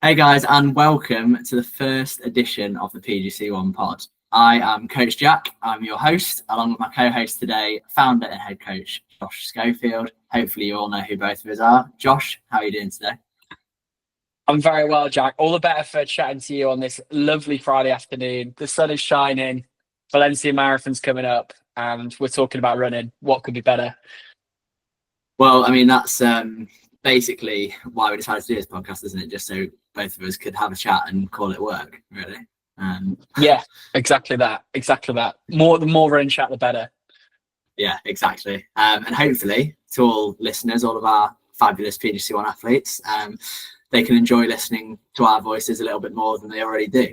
Hey guys, and welcome to the first edition of the PGC1POD. I am Coach Jack. I'm your host, along with my co-host today, founder and head coach Josh Schofield. Hopefully you all know who both of us are. Josh, how are you doing today? I'm very well, Jack. All the better for chatting to you on this lovely Friday afternoon. The sun is shining, Valencia Marathon's coming up, and we're talking about running. What could be better? Well, I mean, that's basically why we decided to do this podcast, isn't it? Just so both of us could have a chat and call it work, really. Yeah, exactly that. Exactly that. The more running chat, the better. Yeah, exactly. And hopefully to all listeners, all of our fabulous PGC1 athletes, they can enjoy listening to our voices a little bit more than they already do.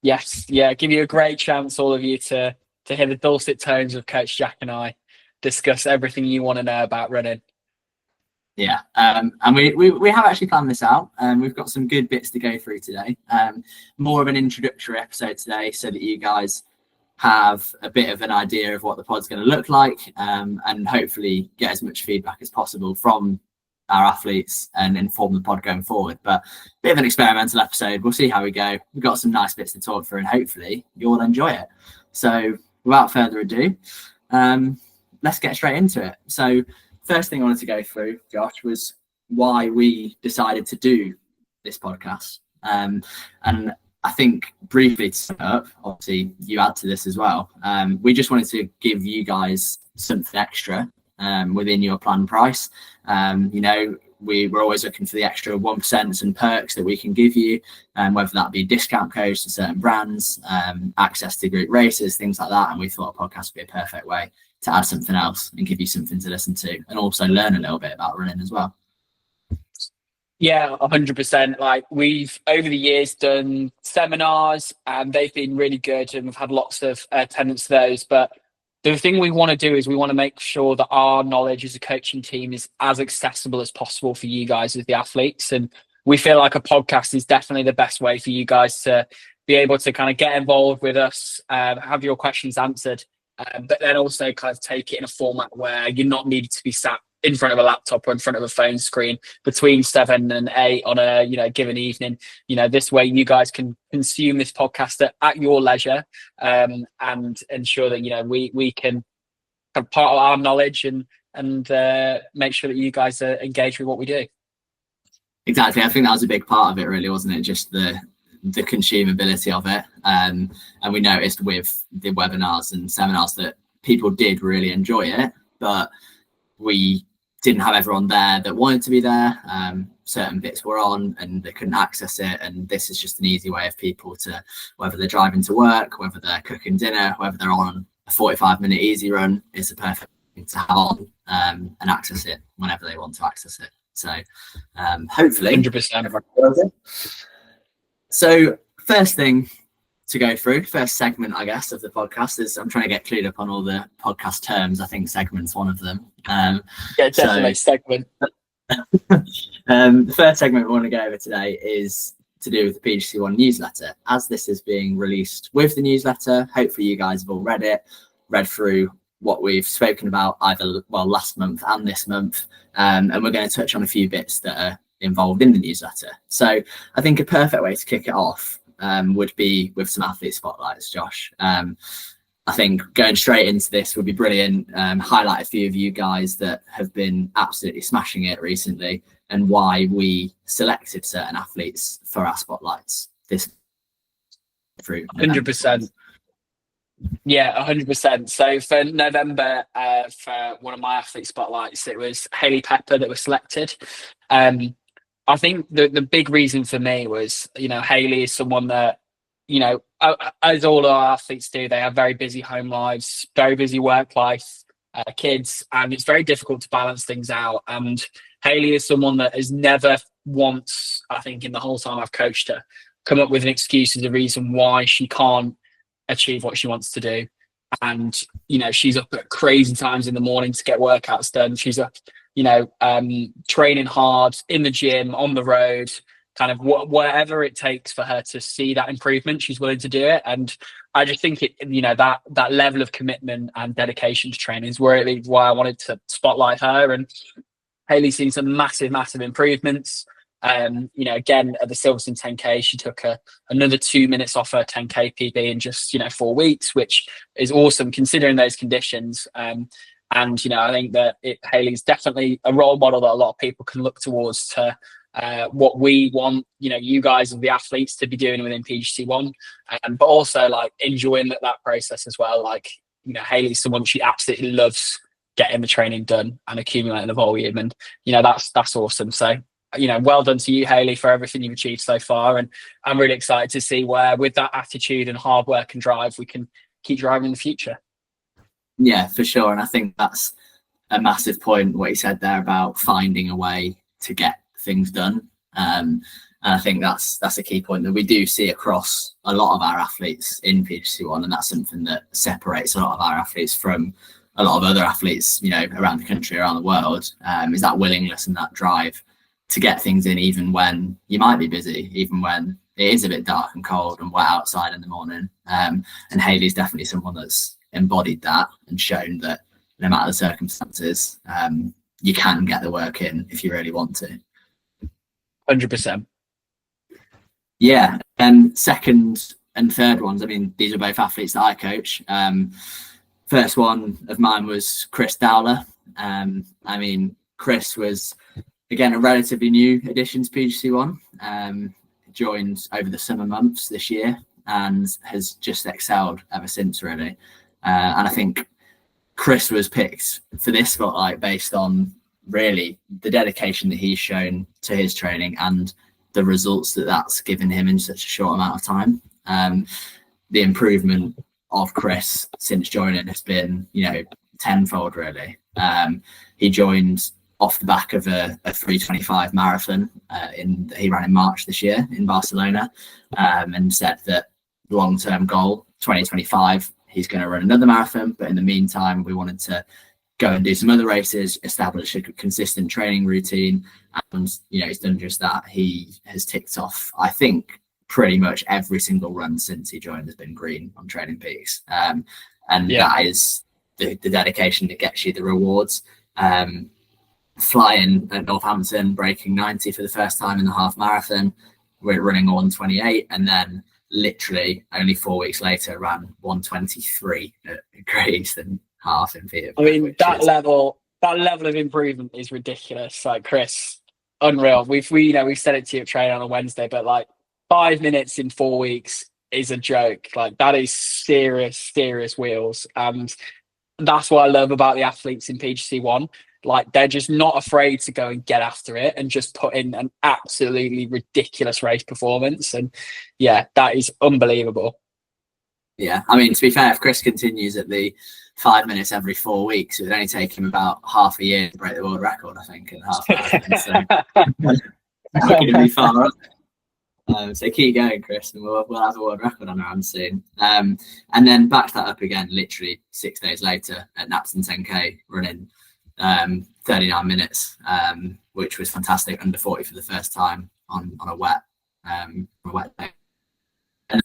Yes, yeah, give you a great chance, all of you, to hear the dulcet tones of Coach Jack and I discuss everything you want to know about running. Yeah, and we have actually planned this out. We've got some good bits to go through today. More of an introductory episode today, so that you guys have a bit of an idea of what the pod's going to look like, and hopefully get as much feedback as possible from our athletes and inform the pod going forward. But a bit of an experimental episode. We'll see how we go. We've got some nice bits to talk through, and hopefully you'll enjoy it. So without further ado, let's get straight into it. So first thing I wanted to go through, Josh, was why we decided to do this podcast. And I think briefly to sum up, obviously you add to this as well. We just wanted to give you guys something extra within your plan price. We're always looking for the extra 1% and perks that we can give you, whether that be discount codes to certain brands, access to group races, things like that. And we thought a podcast would be a perfect way to add something else and give you something to listen to, and also learn a little bit about running as well. Yeah, 100%. Like, we've over the years done seminars and they've been really good, and we've had lots of attendance to those. But the thing we want to do is we want to make sure that our knowledge as a coaching team is as accessible as possible for you guys as the athletes. And we feel like a podcast is definitely the best way for you guys to be able to kind of get involved with us, have your questions answered, but then also kind of take it in a format where you're not needed to be sat in front of a laptop or in front of a phone screen between 7 and 8 on a given evening. This way you guys can consume this podcast at your leisure, and ensure that we can have part of our knowledge and make sure that you guys are engaged with what we do. Exactly. I think that was a big part of it, really, wasn't it? Just the consumability of it. And we noticed with the webinars and seminars that people did really enjoy it, but we didn't have everyone there that wanted to be there. Certain bits were on and they couldn't access it. And this is just an easy way of people to, whether they're driving to work, whether they're cooking dinner, whether they're on a 45-minute easy run, it's a perfect thing to have on, and access it whenever they want to access it. So hopefully 100%. So first thing to go through, first segment, I guess, of the podcast is, I'm trying to get clued up on all the podcast terms. I think segment's one of them. Yeah, definitely segment. The first segment we want to go over today is to do with the PGC1 newsletter. As this is being released with the newsletter, hopefully you guys have all read through what we've spoken about last month and this month. And we're going to touch on a few bits that are involved in the newsletter. So I think a perfect way to kick it off would be with some athlete spotlights, Josh. I think going straight into this would be brilliant. Highlight a few of you guys that have been absolutely smashing it recently, and why we selected certain athletes for our spotlights this through 100%. Yeah, 100%. So for November, for one of my athlete spotlights, it was Hayley Pepper that was selected. I think the big reason for me was, Hayley is someone that, as all our athletes do, they have very busy home lives, very busy work life, kids, and it's very difficult to balance things out. And Hayley is someone that has never once, I think in the whole time I've coached her, come up with an excuse as a reason why she can't achieve what she wants to do. And she's up at crazy times in the morning to get workouts done. She's up training hard in the gym, on the road, kind of whatever it takes for her to see that improvement, she's willing to do it. And I just think that level of commitment and dedication to training is really why I wanted to spotlight her. And Hayley's seen some massive improvements. You know, again at the Silverstone 10K, she took another 2 minutes off her 10K PB in just 4 weeks, which is awesome considering those conditions. And you know, I think that Hayley's definitely a role model that a lot of people can look towards to what we want, you guys as the athletes to be doing within PGC1, but also like enjoying that process as well. Like, Hayley's someone, she absolutely loves getting the training done and accumulating the volume, and that's awesome. So well done to you, Hayley, for everything you've achieved so far, and I'm really excited to see where, with that attitude and hard work and drive, we can keep driving in the future. Yeah, for sure. And I think that's a massive point, what you said there about finding a way to get things done. And I think that's a key point that we do see across a lot of our athletes in PGC1, and that's something that separates a lot of our athletes from a lot of other athletes, around the country, around the world, is that willingness and that drive to get things in, even when you might be busy, even when it is a bit dark and cold and wet outside in the morning. And Hayley's definitely someone that's embodied that and shown that no matter the circumstances, you can get the work in if you really want to. 100%. Yeah, and second and third ones, I mean, these are both athletes that I coach. First one of mine was Chris Dowler. I mean, Chris was, again, a relatively new addition to PGC1. Joined over the summer months this year and has just excelled ever since, really. And I think Chris was picked for this spotlight based on really the dedication that he's shown to his training and the results that that's given him in such a short amount of time. The improvement of Chris since joining has been, tenfold, really. He joined off the back of a 3:25 marathon he ran in March this year in Barcelona, and said that long-term goal 2025 he's going to run another marathon, but in the meantime we wanted to go and do some other races, establish a consistent training routine, and he's done just that. He has ticked off, I think, pretty much every single run since he joined has been green on Training Peaks, and that is the dedication that gets you the rewards. Flying at Northampton, breaking 90 for the first time in the half marathon, we're running 1:28, and then literally only 4 weeks later ran 1:23 at Great Eastern half in Peterborough. I mean, that level of improvement is ridiculous. Like, Chris, unreal. We've said it to you at training on a Wednesday, but like 5 minutes in 4 weeks is a joke. Like, that is serious wheels, and that's what I love about the athletes in PGC1. Like, they're just not afraid to go and get after it and just put in an absolutely ridiculous race performance. And yeah, that is unbelievable. Yeah, I mean, to be fair, if Chris continues at the 5 minutes every 4 weeks, it would only take him about half a year to break the world record, I think, in half marathon. So not going to be far off. So keep going, Chris, and we'll have a world record on our hands soon. And then back that up again, literally 6 days later at Napton 10K, running 39 minutes, which was fantastic, under 40 for the first time on a wet day. And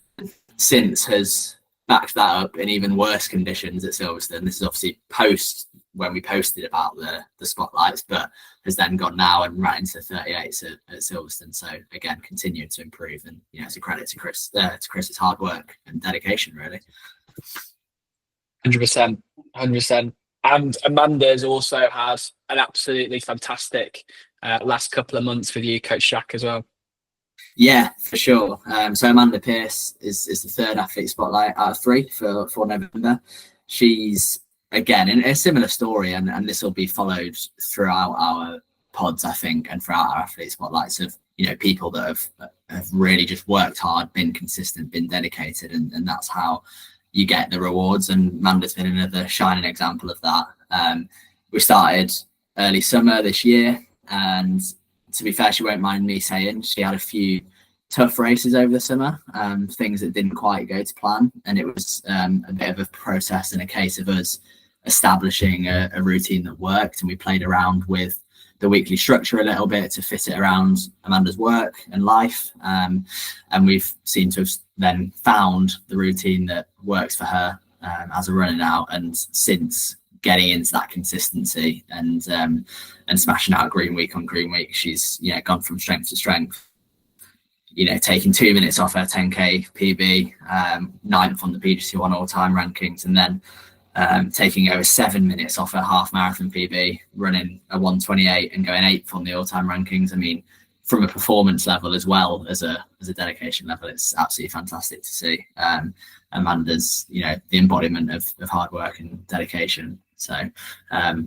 since has backed that up in even worse conditions at Silverstone. This is obviously post when we posted about the spotlights, but has then gone now and ran into 38s at Silverstone. So again, continuing to improve, and it's a credit to Chris, to Chris's hard work and dedication, really. 100%. And Amanda's also had an absolutely fantastic last couple of months with you, Coach Jack, as well. Yeah, for sure. So Amanda Pearce is the third athlete spotlight out of 3 for November. She's, again, in a similar story, and this will be followed throughout our pods, I think, and throughout our athlete spotlights of people that have really just worked hard, been consistent, been dedicated, and that's how you get the rewards. And Amanda's been another shining example of that. We started early summer this year, and to be fair, she won't mind me saying she had a few tough races over the summer, things that didn't quite go to plan, and it was a bit of a process and a case of us establishing a routine that worked, and we played around with the weekly structure a little bit to fit it around Amanda's work and life, and we've seemed to have then found the routine that works for her as a runner now. And since getting into that consistency and smashing out green week on green week. She's gone from strength to strength. Taking 2 minutes off her 10k PB, 9th on the PGC1 all-time rankings, and then taking over 7 minutes off her half marathon PB, running a 1:28 and going 8th on the all-time rankings. I mean, from a performance level as well as a dedication level, it's absolutely fantastic to see. Amanda's, the embodiment of hard work and dedication. So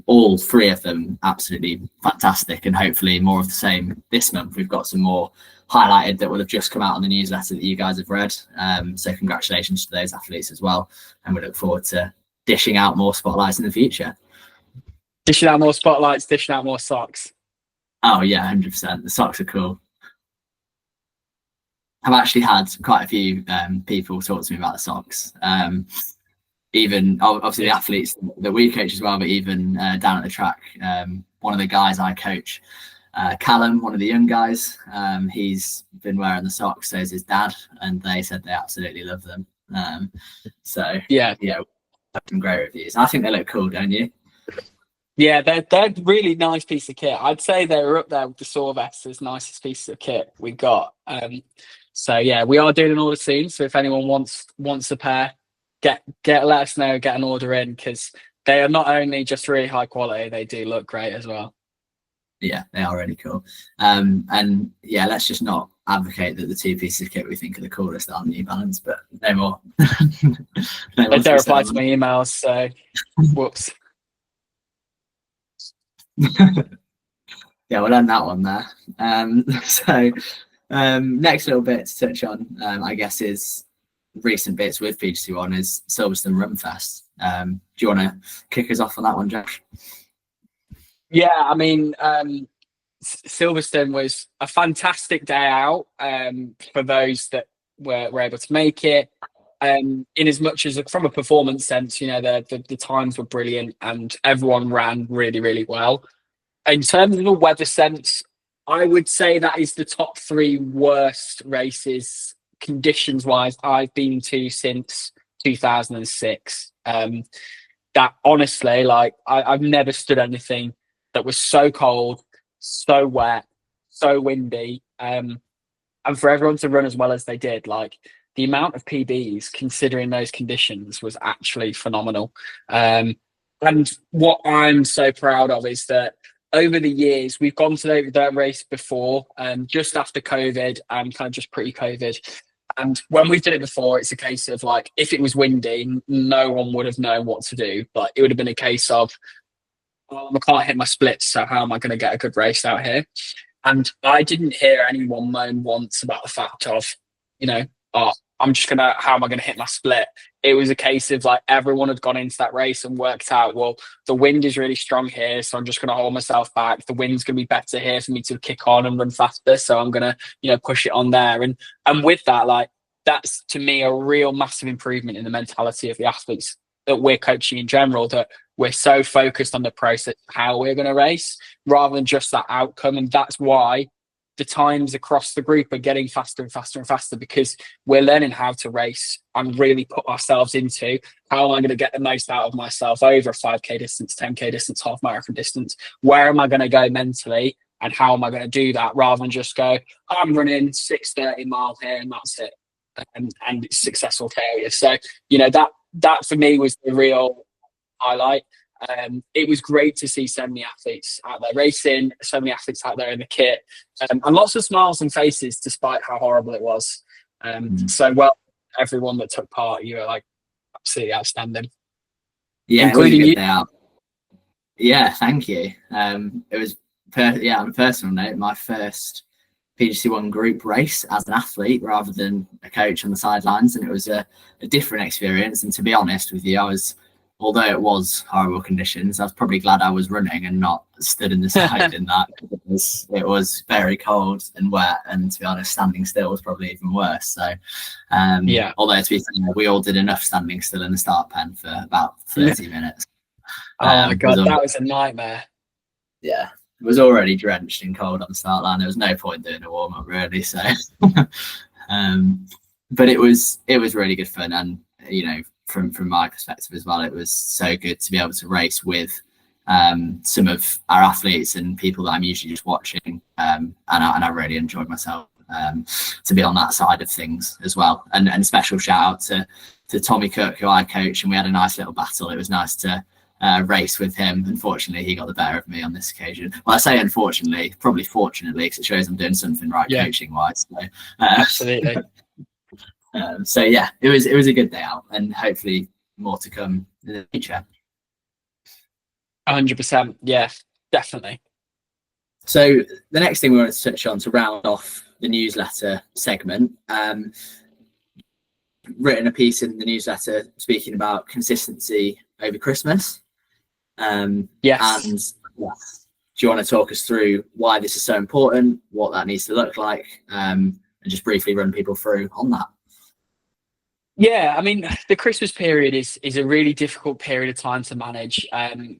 all three of them absolutely fantastic, and hopefully more of the same this month. We've got some more highlighted that will have just come out on the newsletter that you guys have read. So congratulations to those athletes as well, and we look forward to dishing out more spotlights in the future. Dishing out more spotlights, dishing out more socks. Oh yeah, 100%. The socks are cool. I've actually had quite a few people talk to me about the socks. Even obviously the athletes that we coach as well, but even down at the track, one of the guys I coach, Callum, one of the young guys, he's been wearing the socks, so is his dad, and they said they absolutely love them. So yeah, some great reviews. I think they look cool, don't you? Yeah, they're really nice piece of kit. I'd say they're up there with the Sorvests as nicest piece of kit we got. So yeah, we are doing an order soon. So if anyone wants a pair, let us know, get an order in, because they are not only just really high quality, they do look great as well. Yeah, they are really cool. And yeah, let's just not advocate that the two pieces of kit we think are the coolest are New Balance, but no more. They don't reply to my emails, so whoops. Yeah, we'll end that one there. So next little bit to touch on, I guess, is recent bits with PGC1 is Silverstone Run Fest. Do you want to kick us off on that one, Josh? Yeah, I mean, Silverstone was a fantastic day out for those that were able to make it. In as much as from a performance sense, the times were brilliant and everyone ran really, really well. In terms of the weather sense, I would say that is the top 3 worst races conditions wise I've been to since 2006. That honestly, like I've never stood anything that was so cold, so wet, so windy, and for everyone to run as well as they did, like the amount of PBs considering those conditions was actually phenomenal. And what I'm so proud of is that over the years we've gone to that race before, just after COVID and kind of just pre-COVID. And when we've done it before, it's a case of like, if it was windy, no one would have known what to do. But it would have been a case of, I can't hit my splits, so how am I going to get a good race out here? And I didn't hear anyone moan once about the fact of, how am I going to hit my split? It was a case of like everyone had gone into that race and worked out, well, the wind is really strong here, so I'm just going to hold myself back. The wind's going to be better here for me to kick on and run faster, so I'm going to, push it on there. And with that, like, that's to me a real massive improvement in the mentality of the athletes that we're coaching in general, that we're so focused on the process, how we're going to race, rather than just that outcome. And that's why the times across the group are getting faster and faster and faster, because we're learning how to race and really put ourselves into how am I going to get the most out of myself over a 5k distance, 10k distance, half marathon distance. Where am I going to go mentally and how am I going to do that, rather than just go, I'm running 6:30 mile here and that's it. And it's successful failure. So, that for me was the real highlight. It was great to see so many athletes out there racing, so many athletes out there in the kit, and lots of smiles and faces despite how horrible it was. So, well, everyone that took part, you were like absolutely outstanding. Yeah, including you. Yeah, thank you. It was on a personal note, my first PGC1 group race as an athlete rather than a coach on the sidelines, and it was a different experience. And to be honest with you, although it was horrible conditions, I was probably glad I was running and not stood in the side in that, because it was very cold and wet, and to be honest, standing still was probably even worse. So although to be fair, we all did enough standing still in the start pen for about 30 minutes. Oh my god, that was a nightmare. Yeah, it was already drenched and cold on the start line. There was no point doing a warm up really. So, but it was really good fun, and from my perspective as well. It was so good to be able to race with some of our athletes and people that I'm usually just watching, and I really enjoyed myself to be on that side of things as well. And special shout out to Tommy Cook, who I coach, and we had a nice little battle. It was nice to race with him. Unfortunately, he got the better of me on this occasion. Well, I say unfortunately, probably fortunately, because it shows I'm doing something right coaching wise. So, absolutely. So yeah, it was a good day out, and hopefully more to come in the future. 100%. Yeah, definitely. So the next thing we want to touch on to round off the newsletter segment, written a piece in the newsletter speaking about consistency over Christmas. Yes. And do you want to talk us through why this is so important, what that needs to look like, and just briefly run people through on that? Yeah, I mean, the Christmas period is a really difficult period of time to manage,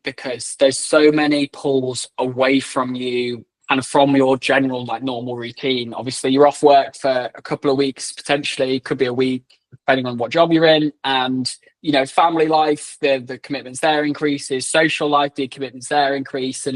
because there's so many pulls away from you and from your general like normal routine. Obviously, you're off work for a couple of weeks, potentially could be a week, depending on what job you're in, and family life, the commitments there increases, social life, the commitments there increase,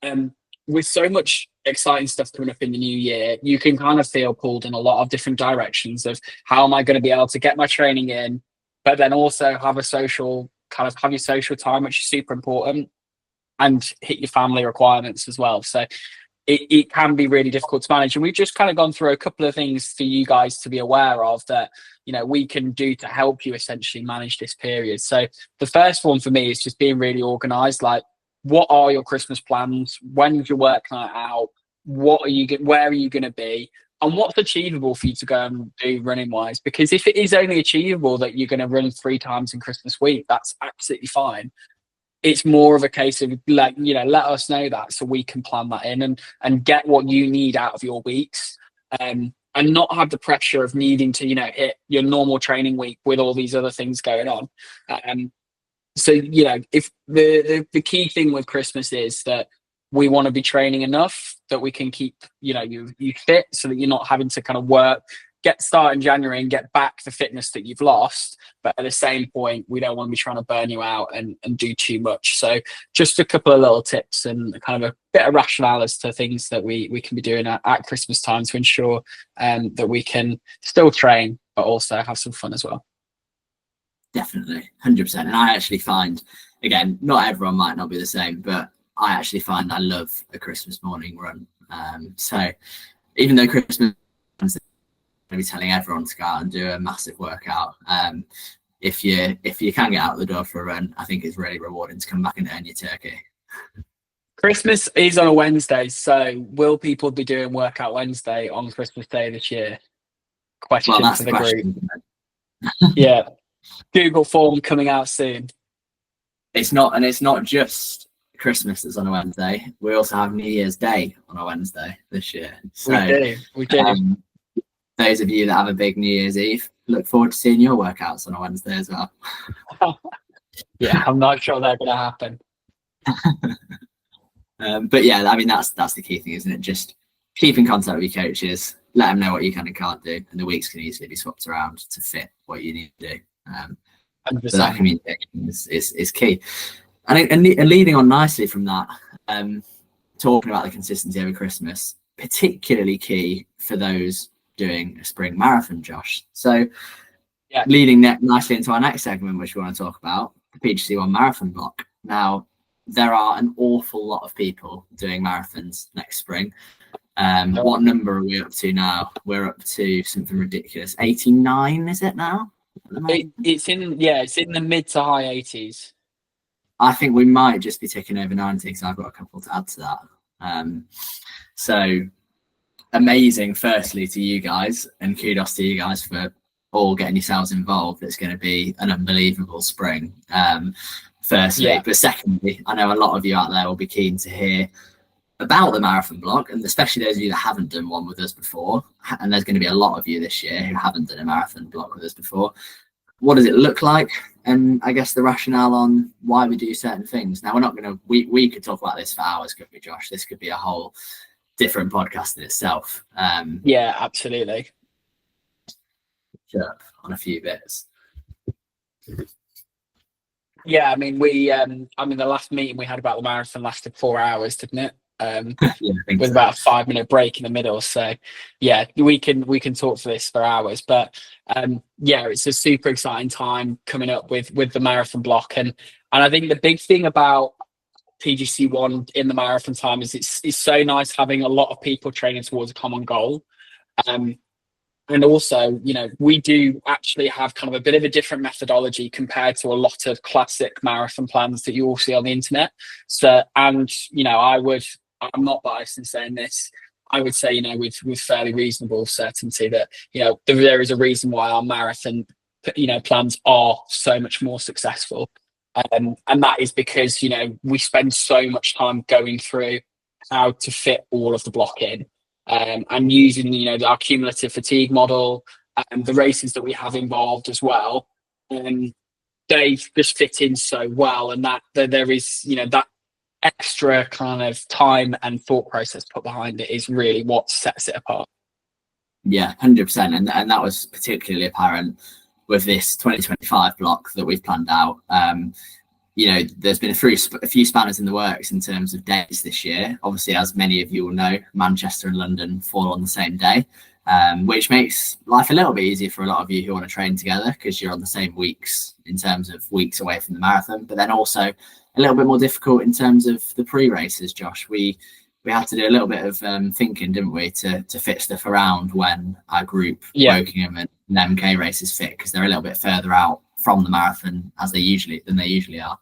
and with so much exciting stuff coming up in the new year, you can kind of feel pulled in a lot of different directions of how am I going to be able to get my training in, but then also have your social time, which is super important, and hit your family requirements as well. So it can be really difficult to manage. And we've just kind of gone through a couple of things for you guys to be aware of that, we can do to help you essentially manage this period. So the first one for me is just being really organized. Like, what are your Christmas plans? When's your work night out? Where are you going to be? And what's achievable for you to go and do running wise? Because if it is only achievable that you're going to run 3 times in Christmas week, that's absolutely fine. It's more of a case of let us know that so we can plan that in and get what you need out of your weeks, and not have the pressure of needing to, hit your normal training week with all these other things going on. So, if the key thing with Christmas is that we want to be training enough that we can keep, you fit so that you're not having to kind of get started in January and get back the fitness that you've lost. But at the same point, we don't want to be trying to burn you out and do too much. So just a couple of little tips and kind of a bit of rationale as to things that we can be doing at Christmas time to ensure that we can still train, but also have some fun as well. Definitely, 100%. And I actually find, again, not everyone might not be the same, but I actually find I love a Christmas morning run. So even though Christmas is going to be telling everyone to go out and do a massive workout, if you can get out the door for a run, I think it's really rewarding to come back and earn your turkey. Christmas is on a Wednesday, so will people be doing Workout Wednesday on Christmas Day this year? Question for the group. Yeah. Google form coming out soon. It's not just Christmas that's on a Wednesday. We also have New Year's Day on a Wednesday this year. So we do. Those of you that have a big New Year's Eve, look forward to seeing your workouts on a Wednesday as well. Yeah, I'm not sure they're going to happen. But yeah, I mean that's the key thing, isn't it? Just keep in contact with your coaches, let them know what you can and can't do, and the weeks can easily be swapped around to fit what you need to do. So that communication is key. And leading on nicely from that, talking about the consistency over Christmas, particularly key for those doing a spring marathon, Josh. So leading nicely into our next segment, which we want to talk about, the PGC1 marathon block. Now, there are an awful lot of people doing marathons next spring. What number are we up to now? We're up to something ridiculous. 89, is it now? It's in the mid to high 80s. I think we might just be ticking over 90 because I've got a couple to add to that. So amazing, firstly, to you guys, and kudos to you guys for all getting yourselves involved. It's going to be an unbelievable spring, firstly. But secondly, I know a lot of you out there will be keen to hear about the marathon block, and especially those of you that haven't done one with us before. And there's going to be a lot of you this year who haven't done a marathon block with us before. What does it look like? And I guess the rationale on why we do certain things. Now, we're not going to, we could talk about this for hours, could we, Josh? This could be a whole different podcast in itself. Yeah, absolutely. Sure, on a few bits. Yeah, I mean, the last meeting we had about the marathon lasted 4 hours, didn't it? Yeah, I think With so. about a 5 minute break in the middle. So yeah, we can talk for this for hours. But yeah, it's a super exciting time coming up with the marathon block. And I think the big thing about PGC1 in the marathon time is it's so nice having a lot of people training towards a common goal. Um, and also, we do actually have kind of a bit of a different methodology compared to a lot of classic marathon plans that you all see on the internet. So, and I'm not biased in saying this. I would say, with fairly reasonable certainty that, there is a reason why our marathon, plans are so much more successful. And that is because, we spend so much time going through how to fit all of the block in, and using our cumulative fatigue model and the races that we have involved as well. They just fit in so well, and that there is that extra kind of time and thought process put behind it is really what sets it apart. Yeah, 100%, and that was particularly apparent with this 2025 block that we've planned out. There's been a few spanners in the works in terms of days this year. Obviously, as many of you will know, Manchester and London fall on the same day, which makes life a little bit easier for a lot of you who want to train together because you're on the same weeks in terms of weeks away from the marathon. But then also a little bit more difficult in terms of the pre-races, Josh. We had to do a little bit of thinking, didn't we, to fit stuff around when our group, Wokingham and MK races fit, because they're a little bit further out from the marathon than they usually are.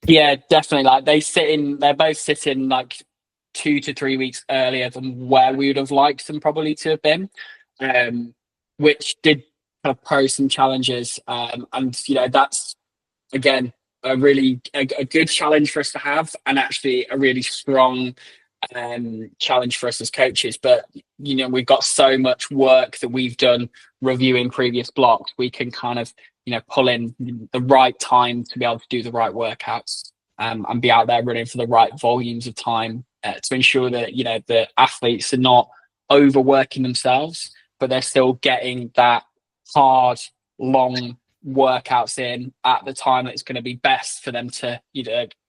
Yeah, definitely. Like they're both sitting like 2 to 3 weeks earlier than where we would have liked them probably to have been, which did have pros and challenges. And that's again a really a good challenge for us to have, and actually a really strong challenge for us as coaches. But we've got so much work that we've done reviewing previous blocks, we can kind of pull in the right time to be able to do the right workouts, and be out there running for the right volumes of time, to ensure that the athletes are not overworking themselves, but they're still getting that hard, long workouts in at the time that's going to be best for them to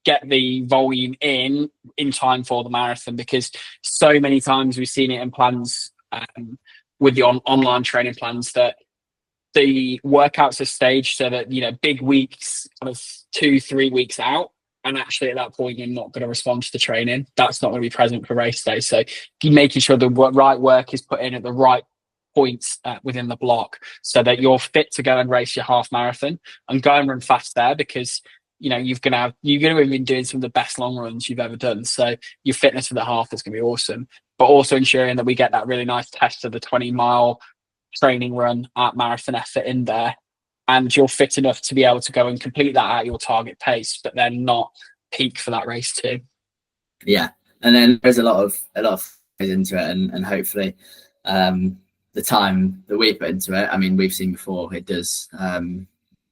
get the volume in time for the marathon. Because so many times we've seen it in plans, with the online training plans, that the workouts are staged so that big weeks, kind of 2-3 weeks out, and actually at that point you're not going to respond to the training. That's not going to be present for race day. So you're making sure the right work is put in at the right points within the block, so that you're fit to go and race your half marathon and go and run fast there, because you're going to have been doing some of the best long runs you've ever done. So your fitness for the half is going to be awesome, but also ensuring that we get that really nice test of the 20-mile training run at marathon effort in there, and you're fit enough to be able to go and complete that at your target pace, but then not peak for that race too. Yeah, and then there's a lot of into it, and hopefully the time that we put into it, I mean, we've seen before, it does,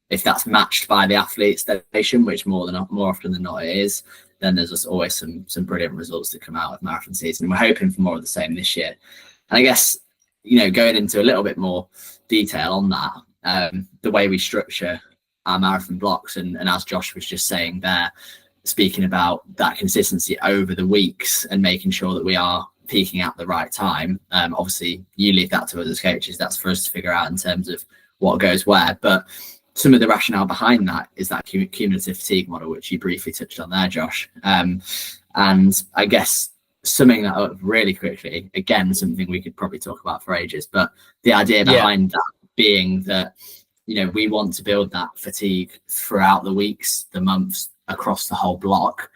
if that's matched by the athlete's dedication, which more often than not it is, then there's just always some brilliant results that come out of marathon season. And we're hoping for more of the same this year. And I guess, going into a little bit more detail on that, the way we structure our marathon blocks, and as Josh was just saying there, speaking about that consistency over the weeks and making sure that we are peaking at the right time. Obviously, you leave that to us as coaches. That's for us to figure out in terms of what goes where. But some of the rationale behind that is that cumulative fatigue model, which you briefly touched on there, Josh. And I guess summing that up really quickly, again, something we could probably talk about for ages, but the idea behind that being that, we want to build that fatigue throughout the weeks, the months, across the whole block,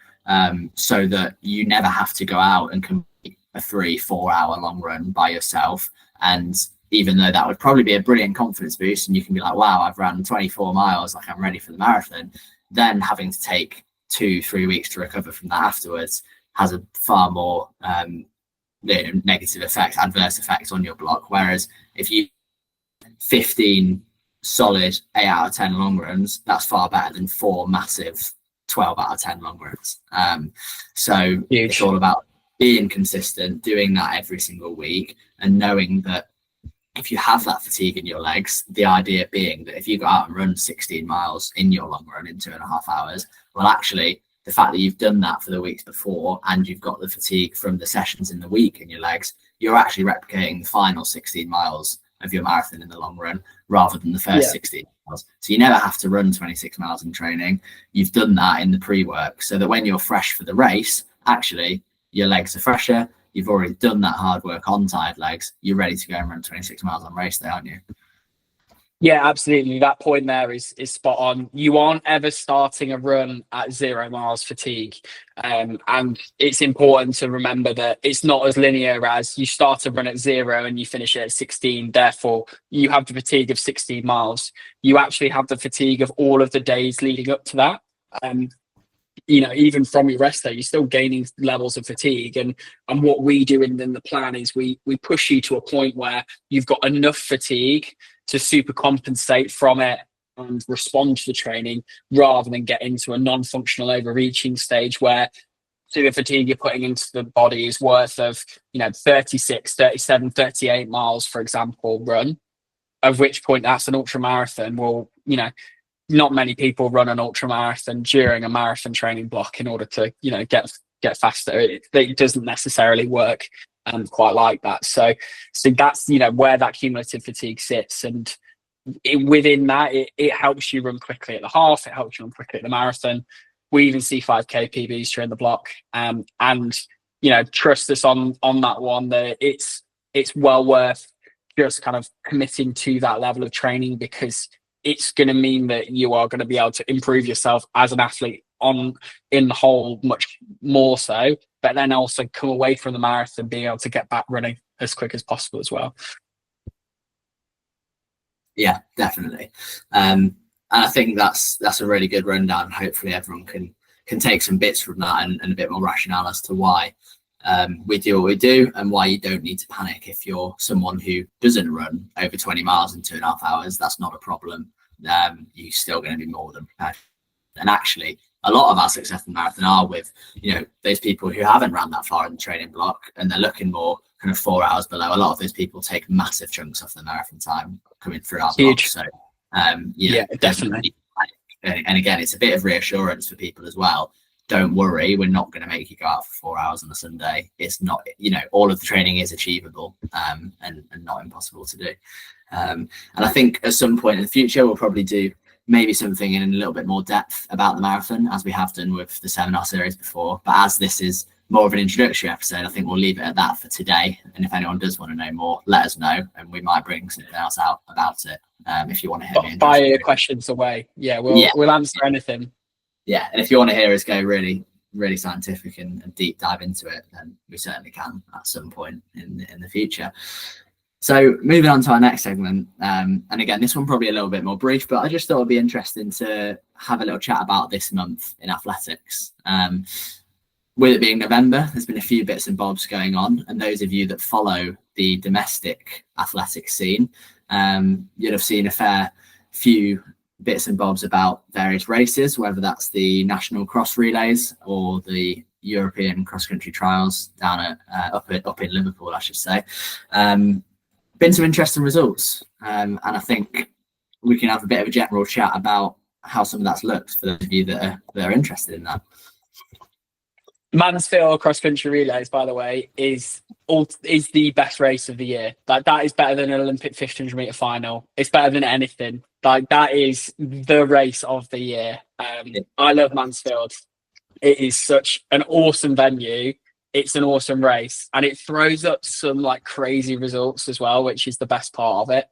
so that you never have to go out and complete a 3-4 hour long run by yourself. And even though that would probably be a brilliant confidence boost, and you can be like, wow, I've run 24 miles, like I'm ready for the marathon, then having to take 2-3 weeks to recover from that afterwards has a far more negative effect, adverse effect on your block. Whereas if you 15 solid 8 out of 10 long runs, that's far better than 4 massive 12 out of 10 long runs. So huge. It's all about being consistent, doing that every single week, and knowing that if you have that fatigue in your legs, the idea being that if you go out and run 16 miles in your long run in 2.5 hours, well, actually, the fact that you've done that for the weeks before and you've got the fatigue from the sessions in the week in your legs, you're actually replicating the final 16 miles of your marathon in the long run rather than the first 16 miles. So you never have to run 26 miles in training. You've done that in the pre-work so that when you're fresh for the race, actually your legs are fresher. You've already done that hard work on tired legs. You're ready to go and run 26 miles on race day, aren't you? Yeah, absolutely. That point there is spot on. You aren't ever starting a run at 0 miles fatigue. And it's important to remember that it's not as linear as you start a run at 0 and you finish it at 16. Therefore, you have the fatigue of 16 miles. You actually have the fatigue of all of the days leading up to that. You know, even from your rest day, you're still gaining levels of fatigue. And what we do in the plan is we push you to a point where you've got enough fatigue to super compensate from it and respond to the training rather than get into a non-functional overreaching stage where the fatigue you're putting into the body is worth of, 36, 37, 38 miles, for example, run, of which point that's an ultra marathon. Well, not many people run an ultra marathon during a marathon training block in order to, get faster. It doesn't necessarily work quite like that. So that's, where that cumulative fatigue sits. And within that, it helps you run quickly at the half. It helps you run quickly at the marathon. We even see 5K PBs during the block. And, trust us on that one, that it's well worth just kind of committing to that level of training, because it's going to mean that you are going to be able to improve yourself as an athlete in the whole much more so, but then also come away from the marathon being able to get back running as quick as possible as well. Yeah, definitely. And I think that's a really good rundown. Hopefully everyone can take some bits from that and a bit more rationale as to why we do what we do and why you don't need to panic if you're someone who doesn't run over 20 miles in 2.5 hours. That's not a problem. You're still going to be more than prepared. And actually, a lot of our success in marathon are with, those people who haven't ran that far in the training block and they're looking more kind of 4 hours below. A lot of those people take massive chunks off the marathon time coming through our block. So, yeah, definitely. And again, it's a bit of reassurance for people as well. Don't worry, we're not going to make you go out for 4 hours on a Sunday. It's not, all of the training is achievable and not impossible to do. And I think at some point in the future, we'll probably do maybe something in a little bit more depth about the marathon, as we have done with the seminar series before. But as this is more of an introductory episode, I think we'll leave it at that for today. And if anyone does want to know more, let us know, and we might bring something else out about it. If you want to hear me, fire your questions away. We'll answer anything. Yeah, and if you want to hear us go really, really scientific and deep dive into it, then we certainly can at some point in the future. So moving on to our next segment, and again, this one probably a little bit more brief, but I just thought it'd be interesting to have a little chat about this month in athletics. With it being November, there's been a few bits and bobs going on, and those of you that follow the domestic athletics scene, you'll have seen a fair few bits and bobs about various races, whether that's the national cross relays or the European cross country trials down at up in Liverpool, I should say. Been some interesting results, and I think we can have a bit of a general chat about how some of that's looked for those of you that are interested in that. Mansfield cross country relays, by the way, is the best race of the year. That is better than an Olympic 1500 meter final. It's better than anything. That is the race of the year. I love Mansfield. It is such an awesome venue. It's an awesome race, and it throws up some crazy results as well, which is the best part of it.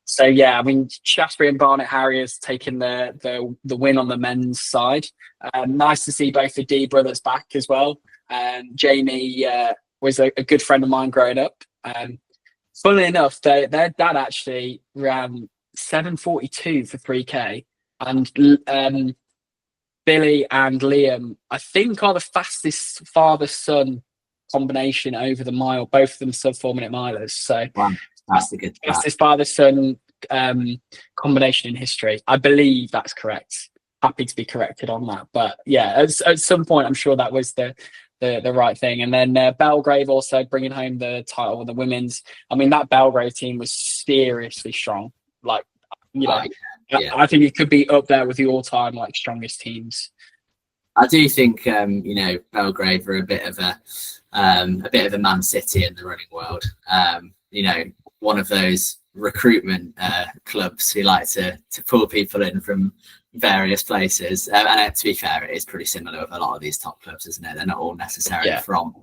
So yeah, I mean, Shaftesbury and Barnet Harriers taking the win on the men's side. Nice to see both the D brothers back as well. Jamie was a good friend of mine growing up. Funnily enough, their dad actually ran 7:42 for 3K, and Billy and Liam, I think, are the fastest father-son combination over the mile. Both of them sub 4 minute milers. So wow, that's a good fastest father-son combination in history. I believe that's correct. Happy to be corrected on that. But yeah, at some point, I'm sure that was the the right thing. And then Belgrave also bringing home the title with the women's. I mean, that Belgrave team was seriously strong. Like, Yeah. I think it could be up there with the all-time like strongest teams. I do think Belgrave are a bit of a Man City in the running world. One of those recruitment clubs who like to pull people in from various places. And to be fair, it is pretty similar with a lot of these top clubs, isn't it? They're not all necessarily from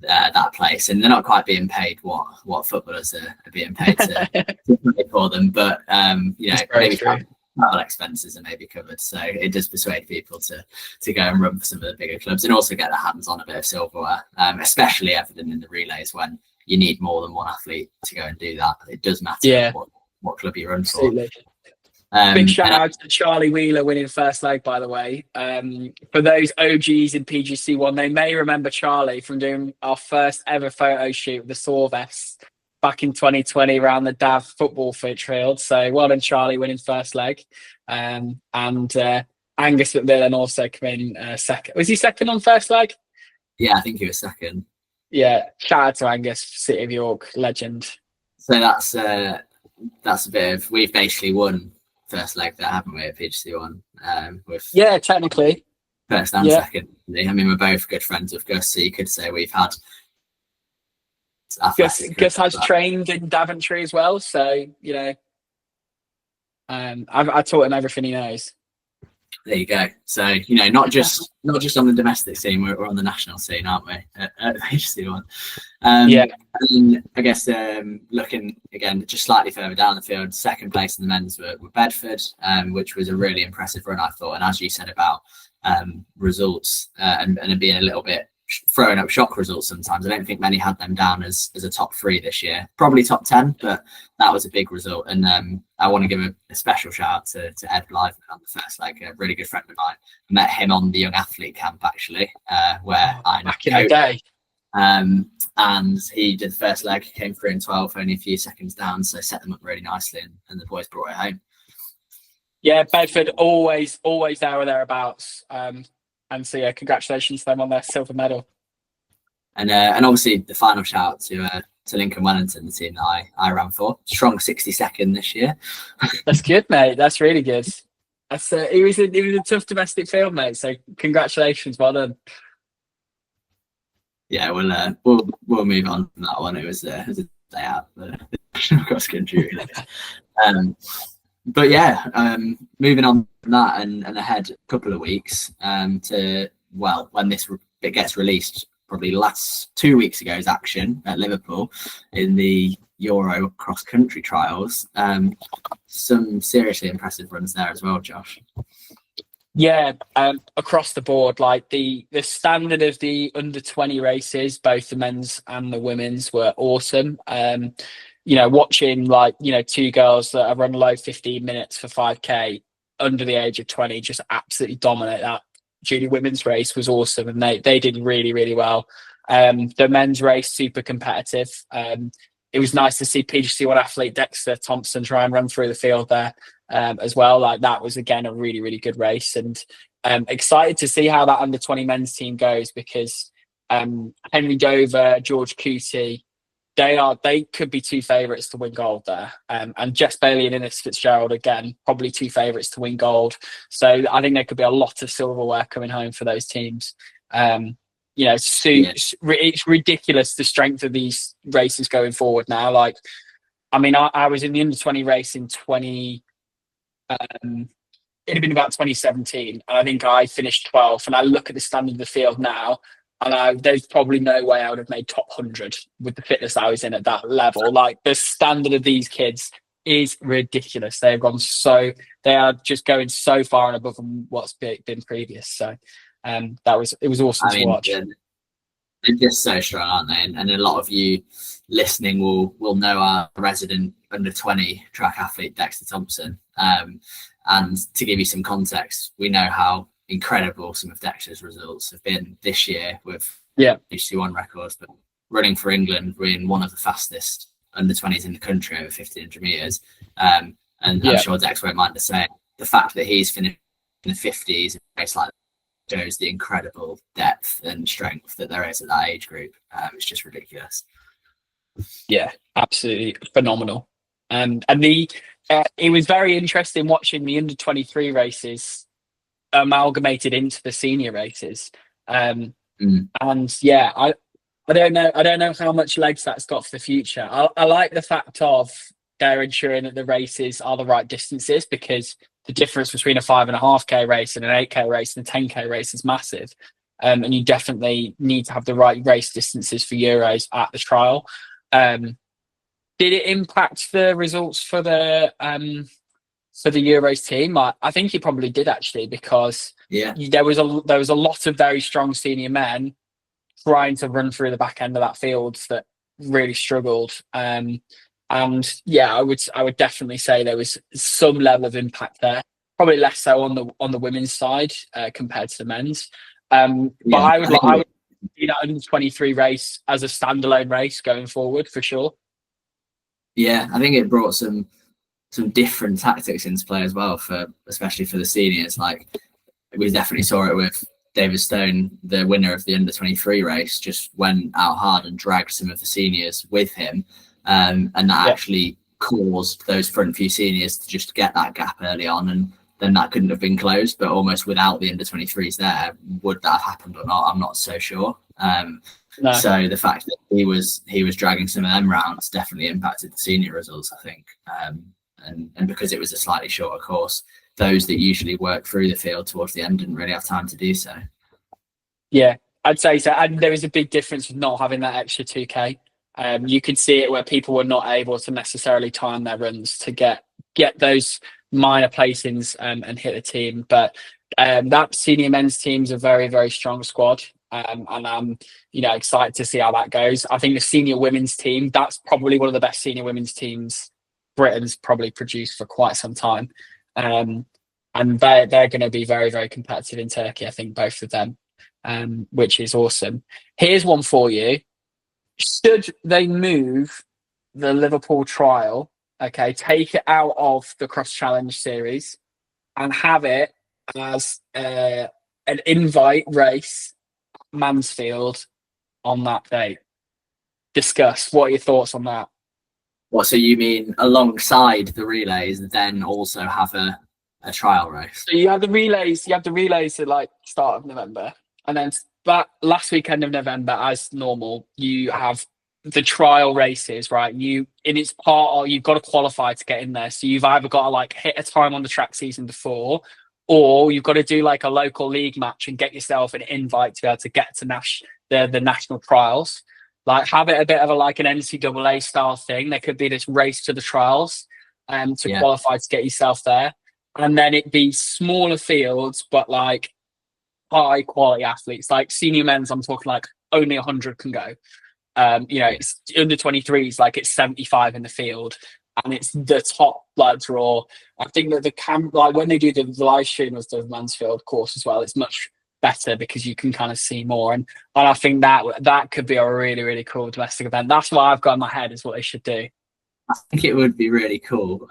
that place, and they're not quite being paid what footballers are being paid to play for them. But maybe travel expenses are maybe covered, so it does persuade people to go and run for some of the bigger clubs and also get their hands on a bit of silverware, especially evident in the relays when you need more than one athlete to go and do that. It does matter what club you run for. Big shout out to Charlie Wheeler winning first leg, by the way. For those OGs in PGC1, they may remember Charlie from doing our first ever photo shoot with the Saw vests back in 2020 around the Dav football field. So well done, Charlie, winning first leg. And Angus McMillan also came in second. Was he second on first leg? Yeah, I think he was second. Yeah, shout out to Angus, City of York legend. So that's a bit of, we've basically won first leg there, haven't we, at PGC1? Technically. First and second. I mean, we're both good friends with Gus, so you could say we've had. Gus has trained in Daventry as well, so I taught him everything he knows. There you go. So not just on the domestic scene, we're on the national scene, aren't we? At HC1. And I guess looking again just slightly further down the field, second place in the men's were Bedford, which was a really impressive run, I thought. And as you said about results and being a little bit throwing up shock results sometimes, I don't think many had them down as a top 3 this year. Probably top 10, but that was a big result. And I want to give a special shout out to Ed Blythe on the first leg, a really good friend of mine. I met him on the young athlete camp actually, where I back in the day. And he did the first leg, came through in 12, only a few seconds down, so set them up really nicely, and the boys brought it home. Yeah, Bedford always there or thereabouts. And so congratulations to them on their silver medal. And obviously the final shout out to Lincoln Wellington, the team that I ran for. Strong 62nd this year. That's good, mate. That's really good. That's it was a tough domestic field, mate. So congratulations, well done. Yeah, we'll move on from that one. It was a day out the cross country, really. But moving on from that and ahead a couple of weeks to when this bit gets released, probably last 2 weeks ago's action at Liverpool in the Euro cross country trials. Some seriously impressive runs there as well, Josh. Yeah, across the board, like the standard of the under 20 races, both the men's and the women's, were awesome. Watching two girls that have run low 15 minutes for 5K under the age of 20 just absolutely dominate that junior women's race was awesome, and they did really, really well. The men's race, super competitive. It was nice to see PGC1 athlete Dexter Thompson try and run through the field there as well. Like that was again a really, really good race, and excited to see how that under 20 men's team goes, because Henry Dover, George Cootie, they could be 2 favourites to win gold there, and Jess Bailey and Innes Fitzgerald again probably 2 favourites to win gold. So I think there could be a lot of silverware coming home for those teams. It's ridiculous the strength of these races going forward now. Like, I mean, I was in the under 20 race in it'd have been about 2017, and I think I finished 12th. And I look at the standard of the field now, and there's probably no way I would have made top 100 with the fitness I was in at that level. Like, the standard of these kids is ridiculous. They are just going so far and above what's been previous. So it was awesome to watch. They're just so strong, aren't they? And a lot of you listening will know our resident under 20 track athlete Dexter Thompson. And to give you some context, we know how incredible some of Dexter's results have been this year with HC1 records, but running for England, being one of the fastest under 20s in the country over 1500 metres. And I'm sure Dex won't mind to say the fact that he's finished in the 50s in a race like shows the incredible depth and strength that there is at that age group. It's just ridiculous. Yeah, absolutely phenomenal. And it was very interesting watching the under-23 races amalgamated into the senior races. And yeah, I don't know how much legs that's got for the future. I like the fact of they're ensuring that the races are the right distances, because the difference between a 5.5K race and an 8K race and a 10K race is massive. And you definitely need to have the right race distances for Euros at the trial. Did it impact the results for the Euros team? I think it probably did, actually, because there was a lot of very strong senior men trying to run through the back end of that field that really struggled. And yeah, I would definitely say there was some level of impact there. Probably less so on the women's side compared to the men's. But I would see that under-23 race as a standalone race going forward for sure. Yeah, I think it brought some different tactics into play as well, especially for the seniors. Like, we definitely saw it with David Stone, the winner of the under-23 race, just went out hard and dragged some of the seniors with him. And that actually caused those front few seniors to just get that gap early on, and then that couldn't have been closed. But almost without the under-23s there, would that have happened or not? I'm not so sure. No. So the fact that he was dragging some of them rounds definitely impacted the senior results, I think. And because it was a slightly shorter course, those that usually work through the field towards the end didn't really have time to do so. Yeah, I'd say so. And there is a big difference with not having that extra 2K. You could see it where people were not able to necessarily time their runs to get those minor placings and hit the team. But that senior men's team's a very, very strong squad. And I'm excited to see how that goes. I think the senior women's team, that's probably one of the best senior women's teams Britain's probably produced for quite some time. And they're going to be very, very competitive in Turkey, I think, both of them, which is awesome. Here's one for you. Should they move the Liverpool trial, take it out of the Cross Challenge series and have it as an invite race at Mansfield on that date? Discuss. What are your thoughts on that? What, so you mean alongside the relays, then also have a trial race? So you have the relays at like start of November, and then that last weekend of November, as normal, you have the trial races, right? You've got to qualify to get in there. So you've either got to like hit a time on the track season before, or you've got to do like a local league match and get yourself an invite to be able to get to the national trials. Like, have it a bit of like an NCAA style thing. There could be this race to the trials to qualify to get yourself there. And then it'd be smaller fields, but like high quality athletes. Like senior men's, I'm talking like only 100 can go. It's under 23s, like it's 75 in the field, and it's the top like draw. I think that when they do the live stream of the Mansfield course as well, it's much better because you can kind of see more, and I think that could be a really, really cool domestic event. That's what I've got in my head is what they should do. I think it would be really cool.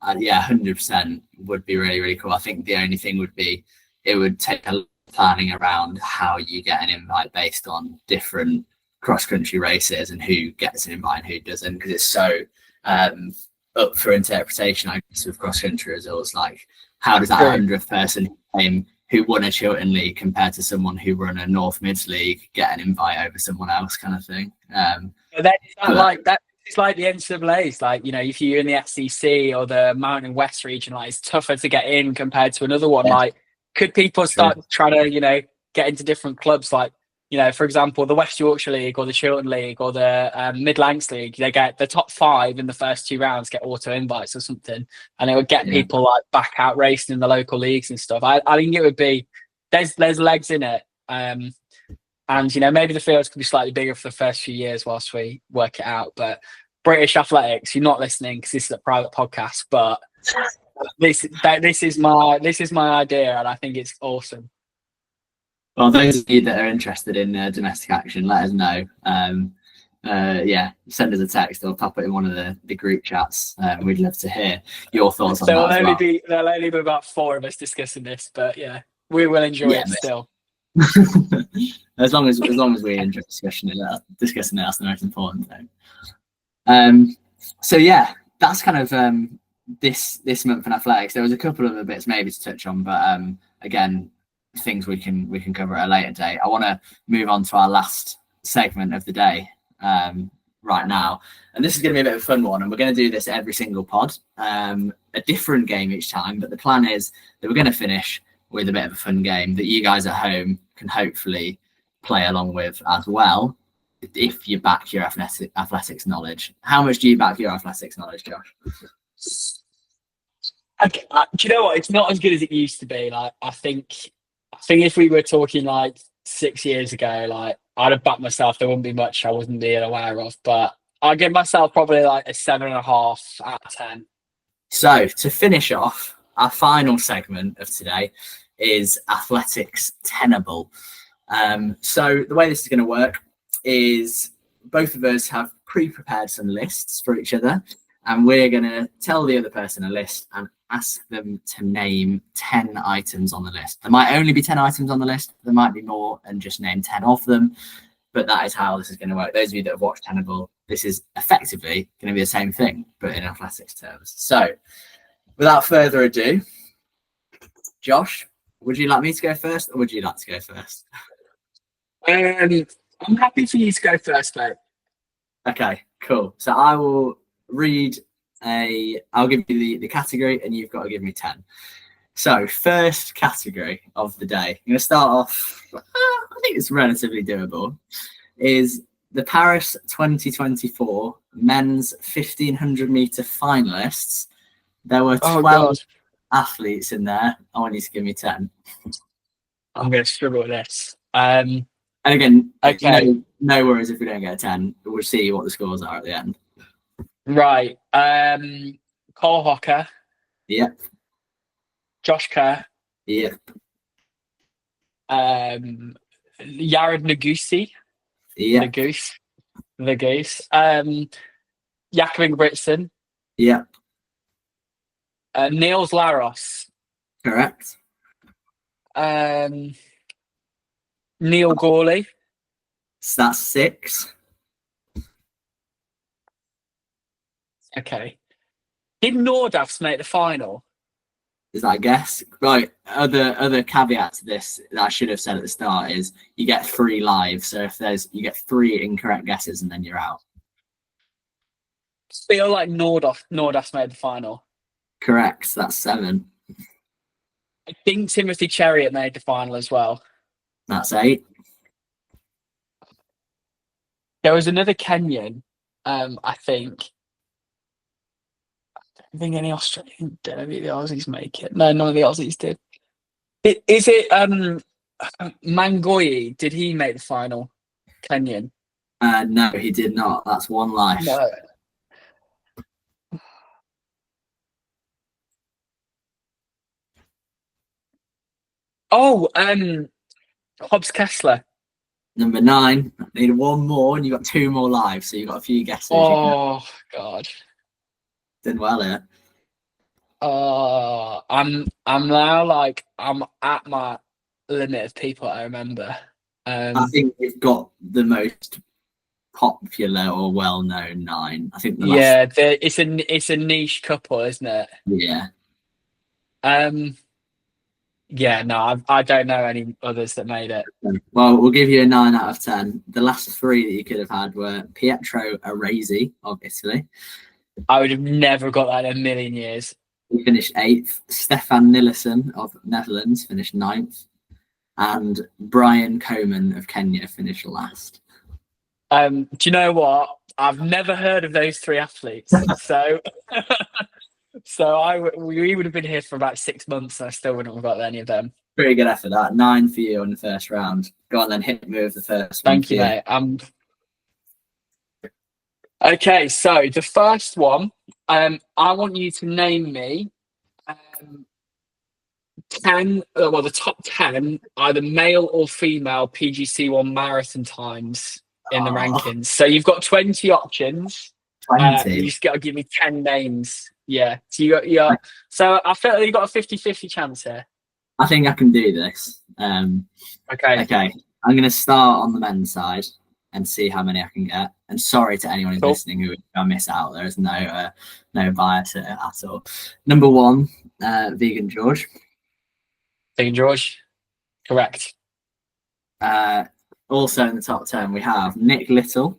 100% would be really, really cool. I think the only thing would be it would take a lot of planning around how you get an invite based on different cross-country races and who gets an invite and who doesn't, because it's so up for interpretation, I guess, with cross-country results. Like, how does that 100th person who won a Chiltern League compared to someone who won a North Mids League get an invite over someone else, kind of thing? It's like the NCAA's, like, if you're in the SEC or the Mountain West region, like, it's tougher to get in compared to another one. Like, could people start trying to, get into different clubs? Like, for example, the West Yorkshire League or the Chiltern League or the Mid Lancs League, they get the top 5 in the first 2 rounds get auto invites or something, and it would get people like back out racing in the local leagues and stuff. I think it would be there's legs in it, and maybe the fields could be slightly bigger for the first few years whilst we work it out. But British Athletics, you're not listening because this is a private podcast, but this is my idea, and I think it's awesome. Well, those of you that are interested in domestic action, let us know. Send us a text or pop it in one of the group chats. We'd love to hear your thoughts on that. There'll only be about 4 of us discussing this, but yeah. we will enjoy Yeah, it still. as long as we enjoy discussing it, that's the most important thing. So yeah, that's kind of this month in athletics. There was a couple of other bits maybe to touch on, but again, things we can cover at a later date. I want to move on to our last segment of the day right now, and this is going to be a bit of a fun one, and we're going to do this every single pod, a different game each time, but the plan is that we're going to finish with a bit of a fun game that you guys at home can hopefully play along with as well, if you back your athletics knowledge. How much do you back your athletics knowledge, Josh? Do you know what? It's not as good as it used to be. Like, I think if we were talking like 6 years ago, like I'd have backed myself. There wouldn't be much I wasn't being aware of, but I'll give myself probably like a 7.5 out of 10. So to finish off, our final segment of today is athletics tenable. So the way this is going to work is both of us have pre-prepared some lists for each other, and we're going to tell the other person a list and ask them to name 10 items on the list. There might only be 10 items on the list. There might be more, and just name 10 of them. But that is how this is going to work. Those of you that have watched Tenable, this is effectively going to be the same thing, but in athletics terms. So without further ado, Josh, would you like me to go first, or would you like to go first? I'm happy for you to go first, mate. Okay, cool. So I will I'll give you the category, and you've got to give me 10. So first category of the day, I'm going to start off, I think it's relatively doable, is the Paris 2024 men's 1500 meter finalists. There were 12 athletes in there. I want you to give me 10. I'm going to struggle with this. And again, okay. No worries if we don't get a 10. We'll see what the scores are at the end. Right. Cole Hocker. Yep. Josh Kerr. Yep. Yared Nagusi. Yep. The Goose. Jakob Ingebrigtsen. Yep. Niels Laros. Correct. Neil Gawley. So that's 6. Okay. Did Nordafs make the final? Is that a guess? Right. Other caveat to this that I should have said at the start is you get 3 live. So if you get 3 incorrect guesses and then you're out. Feel like Nordafs made the final. Correct. So that's 7. I think Timothy Cheriot made the final as well. That's 8. There was another Kenyan, I think. I don't think any Australian did. Maybe the Aussies make it. No, none of the Aussies did. Is it Mangoyi? Did he make the final? Kenyan? No, he did not. That's 1 life. No. Oh, Hobbs Kessler. Number 9. I need 1 more, and you got 2 more live, so you got a few guesses. Oh God. Did well here. I'm now like I'm at my limit of people I remember. I think we've got the most popular or well-known 9. I think it's a niche couple, isn't it? Yeah. Yeah, no, I don't know any others that made it. Well, we'll give you a 9 out of 10. The last 3 that you could have had were Pietro Aresi of Italy. I would have never got that in a million years. He finished 8th. Stefan Nilsson of Netherlands finished 9th. And Brian Coman of Kenya finished last. Do you know what? I've never heard of those 3 athletes. So we would have been here for about 6 months and I still wouldn't have got any of them. Pretty good effort, that. 9 for you in the first round. Go on then, hit me with the first one. Thank you, mate. Okay, so the first one, I want you to name me 10, the top 10, either male or female PGC1 marathon times in the rankings. So you've got 20 options. 20? You just got to give me 10 names. Yeah. So so I feel like you got a 50-50 chance here. I think I can do this. Okay. Okay, I'm going to start on the men's side and see how many I can get. And sorry to anyone who's Cool. listening who I miss out. There is no bias at all. Number 1, Vegan George. Vegan George. Correct. Also in the top 10, we have Nick Little.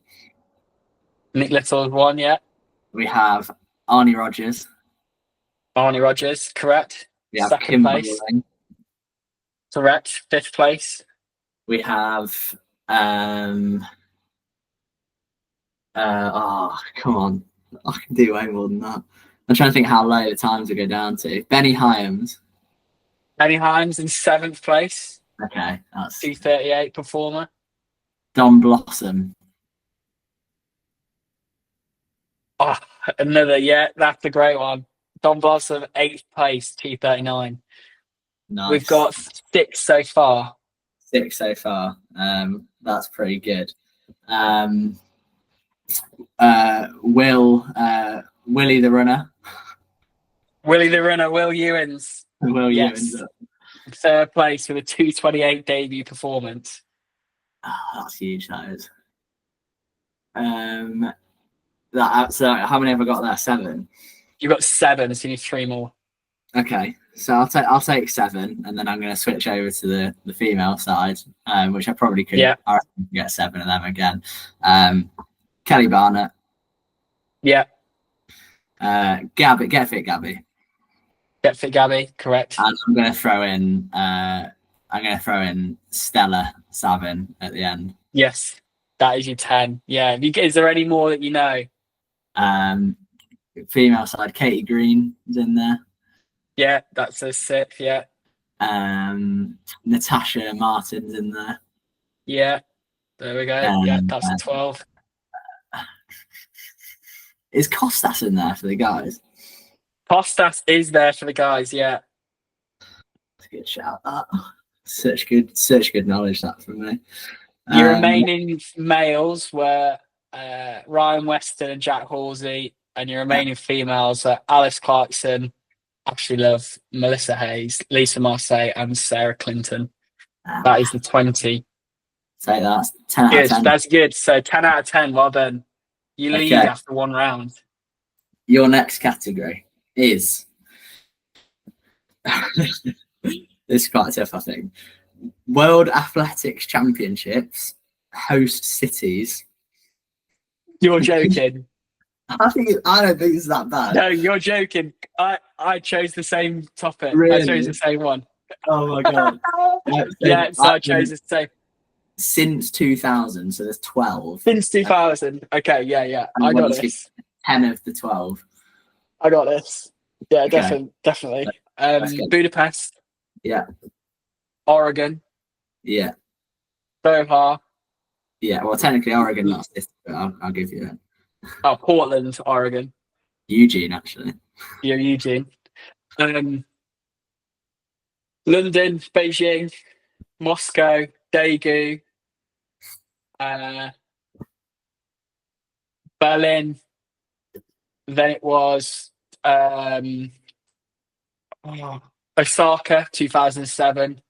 Nick Little is 1, yeah. We have Arnie Rogers. Arnie Rogers, correct. We have Second Kim place. Bowling. Correct. 5th place. We have come on. I can do way more than that. I'm trying to think how low the times will go down to. Benny Hyams. Benny Himes in 7th place. Okay, that's 2:38 performer. Don Blossom. Oh, another, yeah, that's a great one. Don Blossom, 8th place, 2:39. Nice. We've got 6 so far. 6 so far. That's pretty good. Willie the Runner. Willie the Runner, Will Ewins. Will Yes. Ewins. 3rd place with a 2:28 debut performance. Oh, that's huge, that is. So how many have I got there? 7. You've got 7, so you need 3 more. Okay, so I'll take 7, and then I'm going to switch over to the female side, which I probably could. Yeah. I reckon I can get 7 of them again. Kelly Barnett. Yeah. Gabby, Get Fit Gabby. Get Fit Gabby, correct. And I'm going to throw in Stella Savin at the end. Yes, that is your 10. Yeah. Is there any more that you know? Female side, Katie Green is in there. Yeah, that's a 6th. Yeah. Natasha Martin's in there. Yeah. There we go. Yeah, that's a 12. Is Costas in there for the guys? Costas is there for the guys. Yeah. That's a good shout. That such good knowledge that from me. Your remaining males were Ryan Weston and Jack Halsey, and your remaining females are Alice Clarkson, Ashley Love, Melissa Hayes, Lisa Marseille, and Sarah Clinton. That is the 20. Say that's 10 out Good. of 10. That's good. So 10 out of 10. Well done. You lead Okay. after 1 round. Your next category is this is quite tough, I think. World Athletics Championships host cities. You're joking. I don't think it's that bad. No, you're joking. I chose the same topic. Really? I chose the same one. Oh my god. Yeah, so I chose the same. Since 2000, so there's 12. Since 2000. Okay, yeah. And I got once this. 10 of the 12. I got this. Yeah, Okay. definitely. good. Budapest, Yeah. Oregon, Yeah. Doha. Yeah. Well, technically Oregon, not this, but I'll give you that. Oh, Portland, Oregon. Eugene, actually. You're Eugene. London, Beijing, Moscow, Daegu, Berlin. Then it was Osaka, 2007.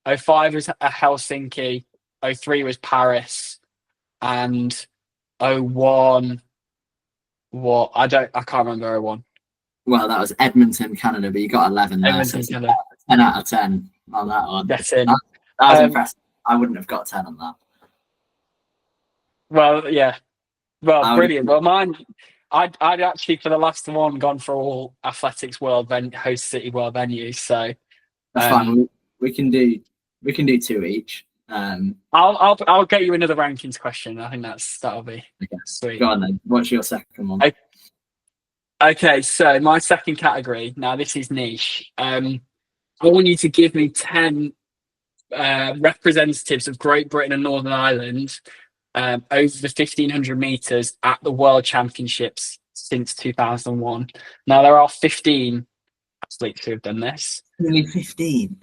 05 was Helsinki. 03 was Paris, and 01. What? I can't remember 01. Well, that was Edmonton, Canada, but you got 11 there. Edmonton, So Canada. 10 out of 10 on that one. That's in. That was impressive. I wouldn't have got 10 on that. Well, yeah. Well, I brilliant. Well, mine, I'd actually for the last one gone for all athletics host city world venues. So That's fine. We can do 2 each. I'll get you another rankings question. I think that'll be sweet. Go on then. What's your second one? Okay, so my second category. Now this is niche. I want you to give me 10 representatives of Great Britain and Northern Ireland over the 1500 meters at the World Championships since 2001. Now there are 15 athletes who have done this. Only 15.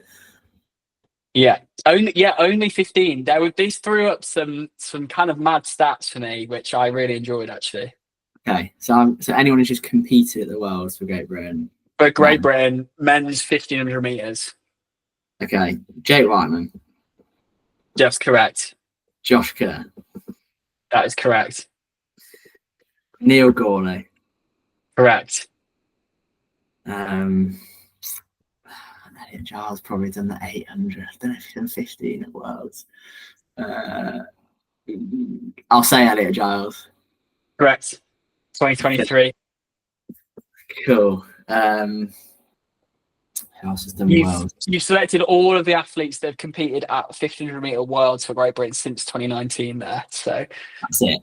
Yeah, only 15. These threw up some kind of mad stats for me, which I really enjoyed actually. Okay, so anyone who's just competed at the Worlds for Great Britain. For Great Britain, men's 1500 meters. Okay, Jake Whiteman, Just correct. Josh Kerr, That is correct. Neil Gorley. Correct. Elliot Giles probably done the 800. I don't know if he's done 15 at Worlds. I'll say Elliot Giles. Correct. 2023. Cool. Who else has done Worlds? You selected all of the athletes that have competed at 1500 meter Worlds for Great Britain since 2019 there. So That's it.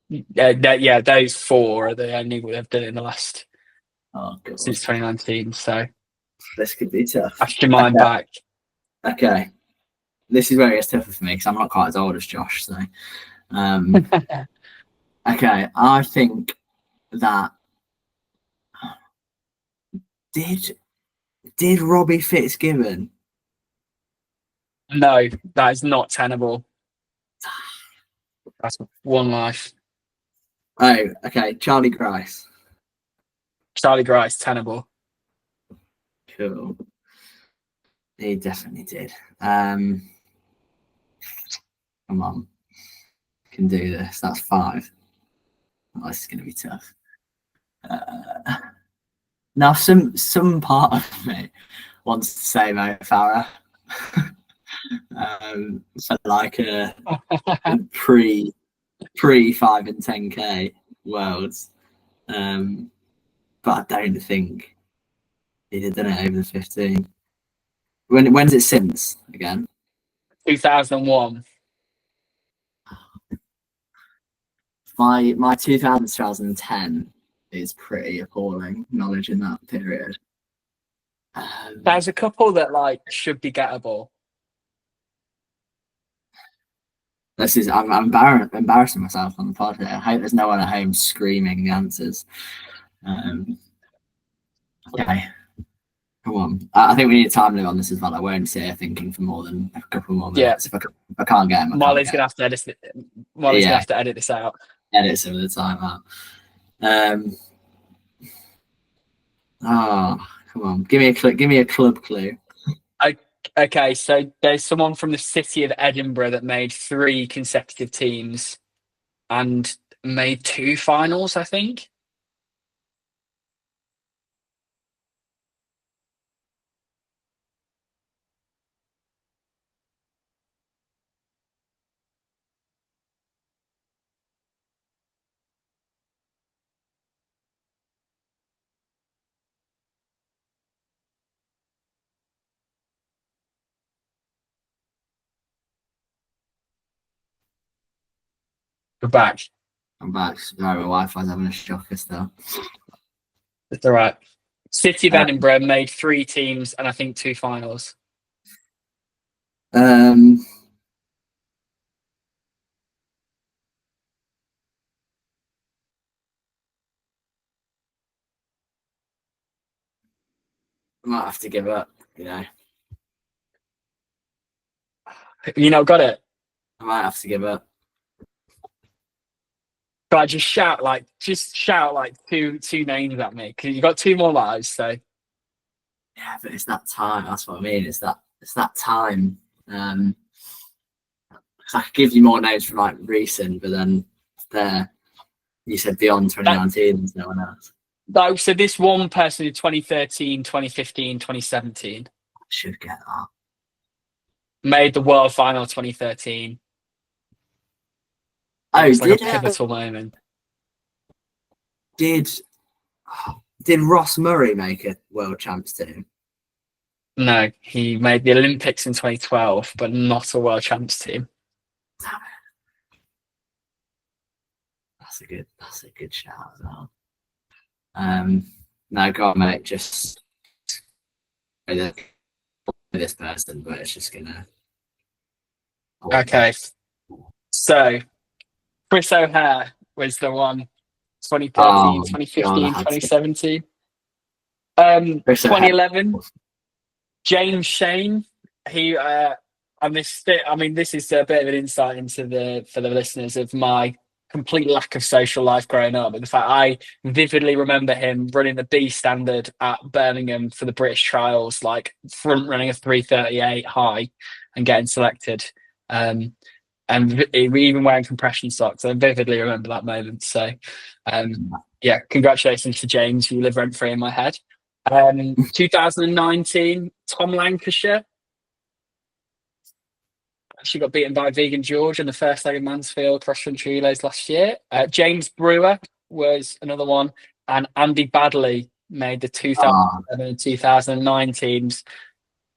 Yeah, those four are the only they've done it in the last since 2019. So this could be tough. cast your mind back. Okay. This is where it gets tougher for me because I'm not quite as old as Josh. So, okay, I think that did Robbie Fitzgibbon? No, that is not tenable. That's one life. Oh, okay. Charlie Grice. Charlie Grice, tenable. Cool. He definitely did. Come on. Can do this. That's 5. Oh, this is going to be tough. Now, some part of me wants to say Mo Farah. For like a pre 5 and 10K Worlds. But I don't think he'd have done it over the 15. When's it since again? 2001. My 2010 is pretty appalling knowledge in that period. There's a couple that like should be gettable. I'm embarrassing myself on the pod here. I hope there's no one at home screaming the answers. Okay, come on. I think we need a time limit on this as well. I won't sit here thinking for more than a couple more minutes. Yeah. If I can't get them, Molly's gonna have to edit it. Molly's gonna have to edit this out. Edit some of the time out. Come on. Give me a club clue. Okay, so there's someone from the city of Edinburgh that made 3 consecutive teams and made 2 finals, I think. We're back. I'm back. Sorry, my Wi-Fi's having a shocker still. It's all right. City of Edinburgh made 3 teams and I think 2 finals. I might have to give up, you know. You know, got it. I might have to give up. But I just shout like two names at me because you got 2 more lives. So Yeah, but it's that time. That's what I mean. It's that time. I could give you more names from like recent, but then there you said beyond 2019. There's no one else. No, so this one person in 2013, 2015, 2017 I should get that. made the world final 2013. Oh, It's like a pivotal moment. Did Ross Murray make a world champs team? No, he made the Olympics in 2012, but not a world champs team. That's a good shout as well. No, go on, mate. Just this person, but it's just gonna. Okay, so Chris O'Hare was the one. 2013, 2015, 2017. 2011. James Shane. He I missed it. I mean, this is a bit of an insight into for the listeners of my complete lack of social life growing up. In fact, I vividly remember him running the B standard at Birmingham for the British trials, like front running a 3:38 high and getting selected. And even wearing compression socks. I vividly remember that moment. So, yeah, congratulations to James. You live rent free in my head. 2019, Tom Lancashire. She got beaten by Vegan George in the first leg of Mansfield cross country relays last year. James Brewer was another one, and Andy Badley made the 2007 and 2009 teams.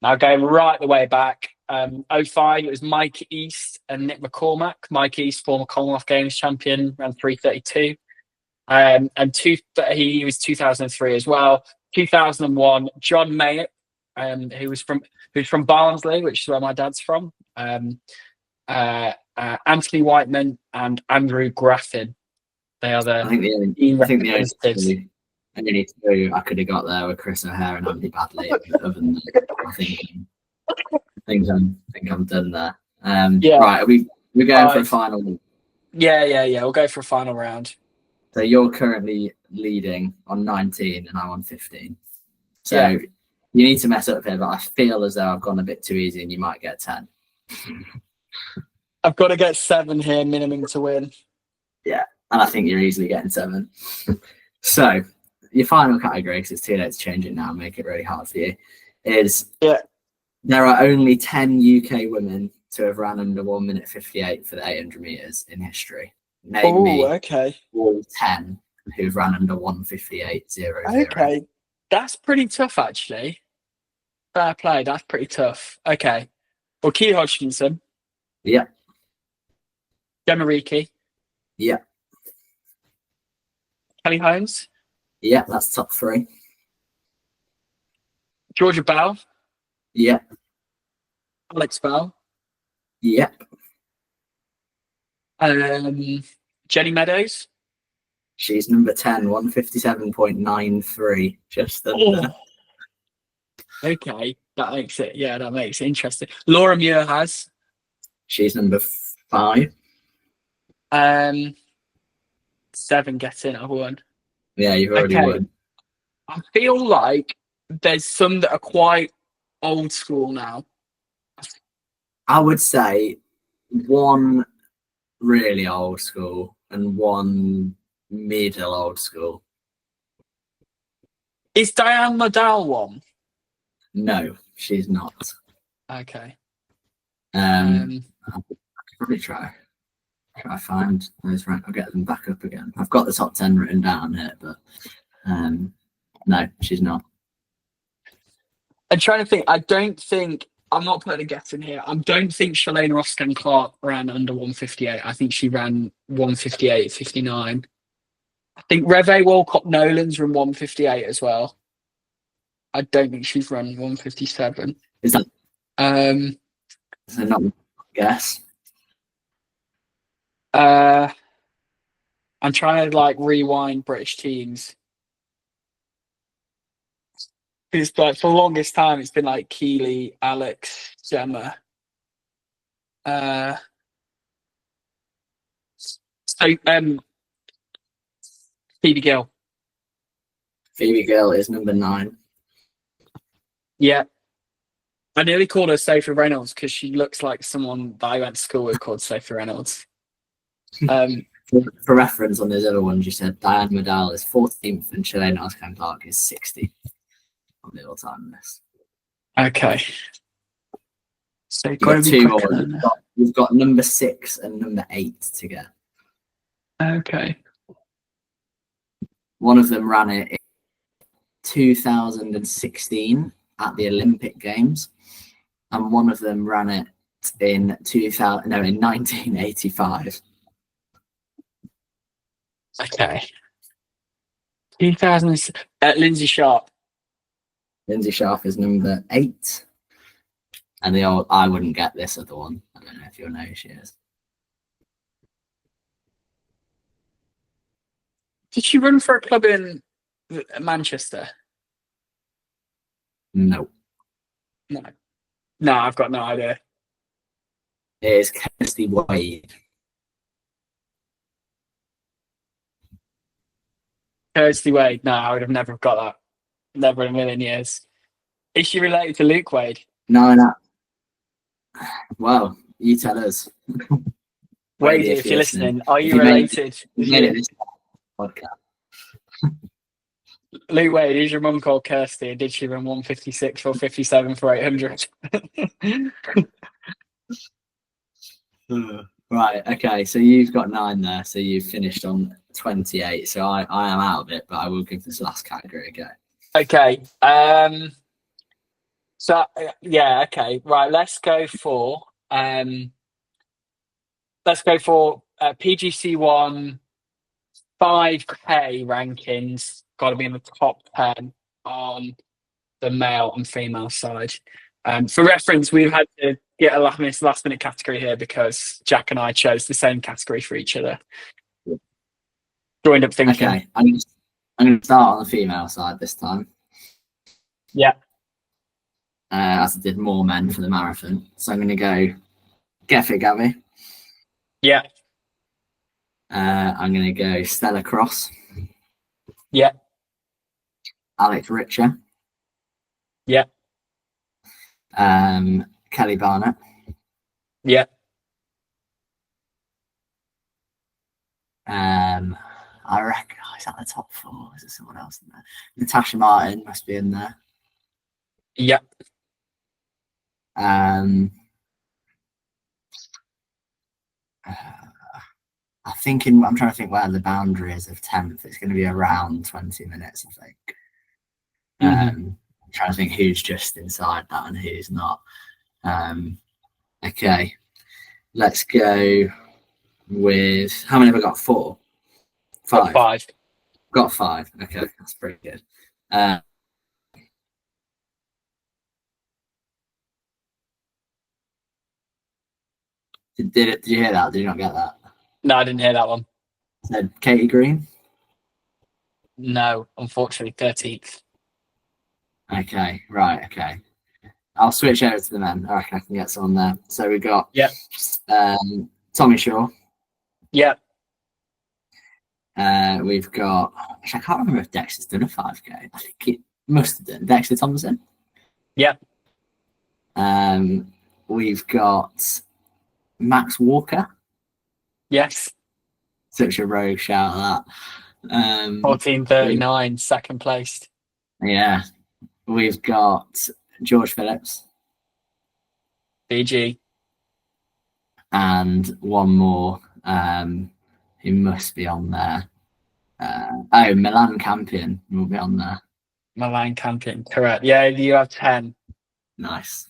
Now going right the way back, 05, it was Mike East and Nick McCormack. Mike East, former Commonwealth Games champion, ran 3:32. He was 2003 as well. 2001, John Mayer, who's from Barnsley, which is where my dad's from. Anthony Whiteman and Andrew Graffin. They are the only two I could have got there were Chris O'Hare and Andy Badley. Other than that, I think I'm done there. Right, we're going for a final. Yeah. We'll go for a final round. So you're currently leading on 19 and I'm on 15. So you need to mess up here, but I feel as though I've gone a bit too easy and you might get 10. I've got to get 7 here, minimum to win. Yeah, and I think you're easily getting 7. So your final category, because it's too late to change it now and make it really hard for you, is there are only 10 UK women to have ran under 1 minute 58 for the 800 meters in history. Name me all 10 who've ran under 1:58.00. Okay, that's pretty tough, actually. Fair play, that's pretty tough. Okay, well, Keely Hodgkinson. Yeah. Gemma Reekie. Yeah. Kelly Holmes. Yeah, that's top 3. Georgia Bell. Yeah. Alex Bell. Yeah. Jenny Meadows. She's number 10, 1:57.93. Just under. Okay, that makes it. Yeah, that makes it interesting. Laura Muir has. She's number 5. 7 gets in. I've won. Yeah, you've already won. I feel like there's some that are quite old school now. I would say 1 really old school and 1 middle old school. Is Diane Liddell one? No, she's not. Okay. I could probably try find those rank. I'll get them back up again. I've got the top 10 written down here, but no, she's not. I'm trying to think. I'm not putting a guess in here. I don't think Shalane Roscoe Clark ran under 1:58. I think she ran 1:58.59. I think Reve Walcott Nolan's run 1:58 as well. I don't think she's run 1:57. Is that? Is that not a guess? I'm trying to rewind British teams. It's for the longest time it's been Keely, Alex, Gemma. Phoebe Gill. Phoebe Gill is number 9. Yeah. I nearly called her Sophie Reynolds because she looks like someone that I went to school with called Sophie Reynolds. For reference on those other ones, you said Diane Liddell is 14th and Shalane Roscoe Clark is 60th on the all-time list. Okay. So you've got 2 more. We've got number 6 and number 8 to get. Okay. One of them ran it in 2016 at the Olympic Games, and one of them ran it in 1985. Okay. 2000. Lindsay Sharp. Lindsay Sharp is number 8, and I wouldn't get this other one. I don't know if you'll know who she is. Did she run for a club in Manchester? No. No, I've got no idea. It is Kirsty Wade. Kirsty Wade. No, I would have never got that. Never in a million years. Is she related to Luke Wade? No, no. Well, you tell us. Wade, if you're listening, are you related? You made it this podcast. Luke Wade, is your mum called Kirsty? Did she run 156 or 57 for 800? Right, okay, so you've got 9 there, so you've finished on 28. So I am out of it, but I will give this last category a go. Okay. So yeah, okay. Right, let's go for PGC1 5K rankings. Got to be in the top 10 on the male and female side. For reference, we've had to get a last minute category here because Jack and I chose the same category for each other. Joined up thinking. Okay, I'm going to start on the female side this time. Yeah. As I did more men for the marathon. So I'm going to go Get Fit Gabby. Yeah. I'm going to go Stella Cross. Yeah. Alex Richer. Yeah. Kelly Barnett. Yeah. I reckon, is that the top 4? Is there someone else in there? Natasha Martin must be in there. Yeah. I'm trying to think where the boundary is of 10th. It's going to be around 20 minutes, I think. I'm trying to think who's just inside that and who's not. Okay, let's go with, how many have I got? 4? 5. 5. Got 5. Okay, that's pretty good. Did you hear that? Did you not get that? No, I didn't hear that one. Said Katie Green? No, unfortunately, 13th. Okay, right, okay. I'll switch over to the men. I reckon I can get someone there. So we got Tommy Shaw. Yeah. We've got, I can't remember if Dexter's done a 5K. I think he must have done. Dexter Thompson. Yeah. We've got Max Walker. Yes. Such a rogue shout at that. 14:39, second placed. Yeah. We've got George Phillips. BG. And one more who must be on there. Milan Campion will be on there. Milan Campion, correct. Yeah, you have 10. Nice.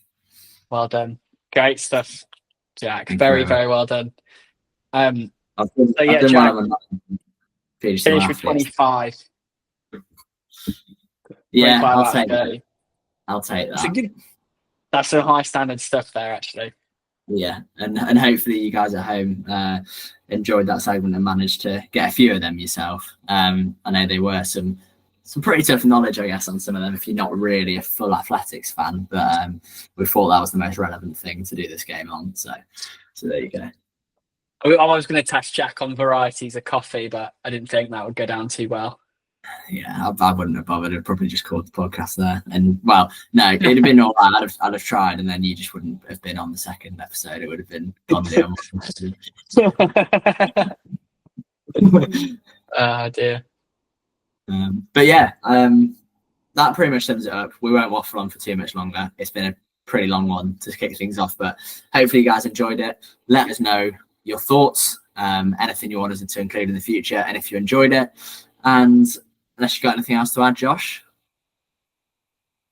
Well done. Great stuff, Jack. Very, very well done. Jack, finish with 25. Yeah, 25 I'll take that. I'll take that. That's some high standard stuff there, actually. Yeah, and hopefully you guys at home enjoyed that segment and managed to get a few of them yourself. I know they were some pretty tough knowledge, I guess, on some of them if you're not really a full athletics fan, but we thought that was the most relevant thing to do this game on. So there you go. I was going to test Jack on varieties of coffee, but I didn't think that would go down too well. Yeah, I wouldn't have bothered. I'd probably just called the podcast there. And well, no, it'd have been all right. I'd have tried, and then you just wouldn't have been on the second episode. It would have been gone down. Dear. But yeah, that pretty much sums it up. We won't waffle on for too much longer. It's been a pretty long one to kick things off, but hopefully you guys enjoyed it. Let us know your thoughts, anything you want us to include in the future, and if you enjoyed it. And unless you got anything else to add, Josh?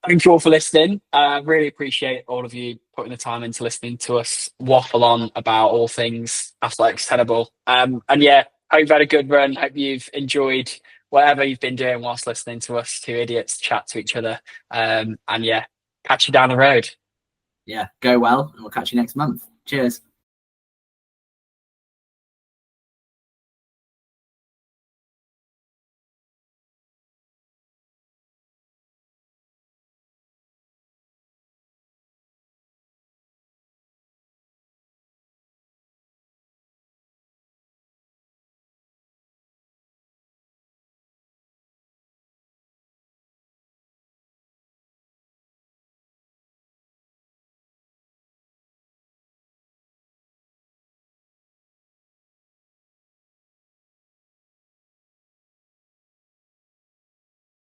Thank you all for listening. Really appreciate all of you putting the time into listening to us waffle on about all things athletics tenable. And yeah, hope you've had a good run. Hope you've enjoyed whatever you've been doing whilst listening to us two idiots chat to each other. And yeah, catch you down the road. Yeah, go well, and we'll catch you next month. Cheers.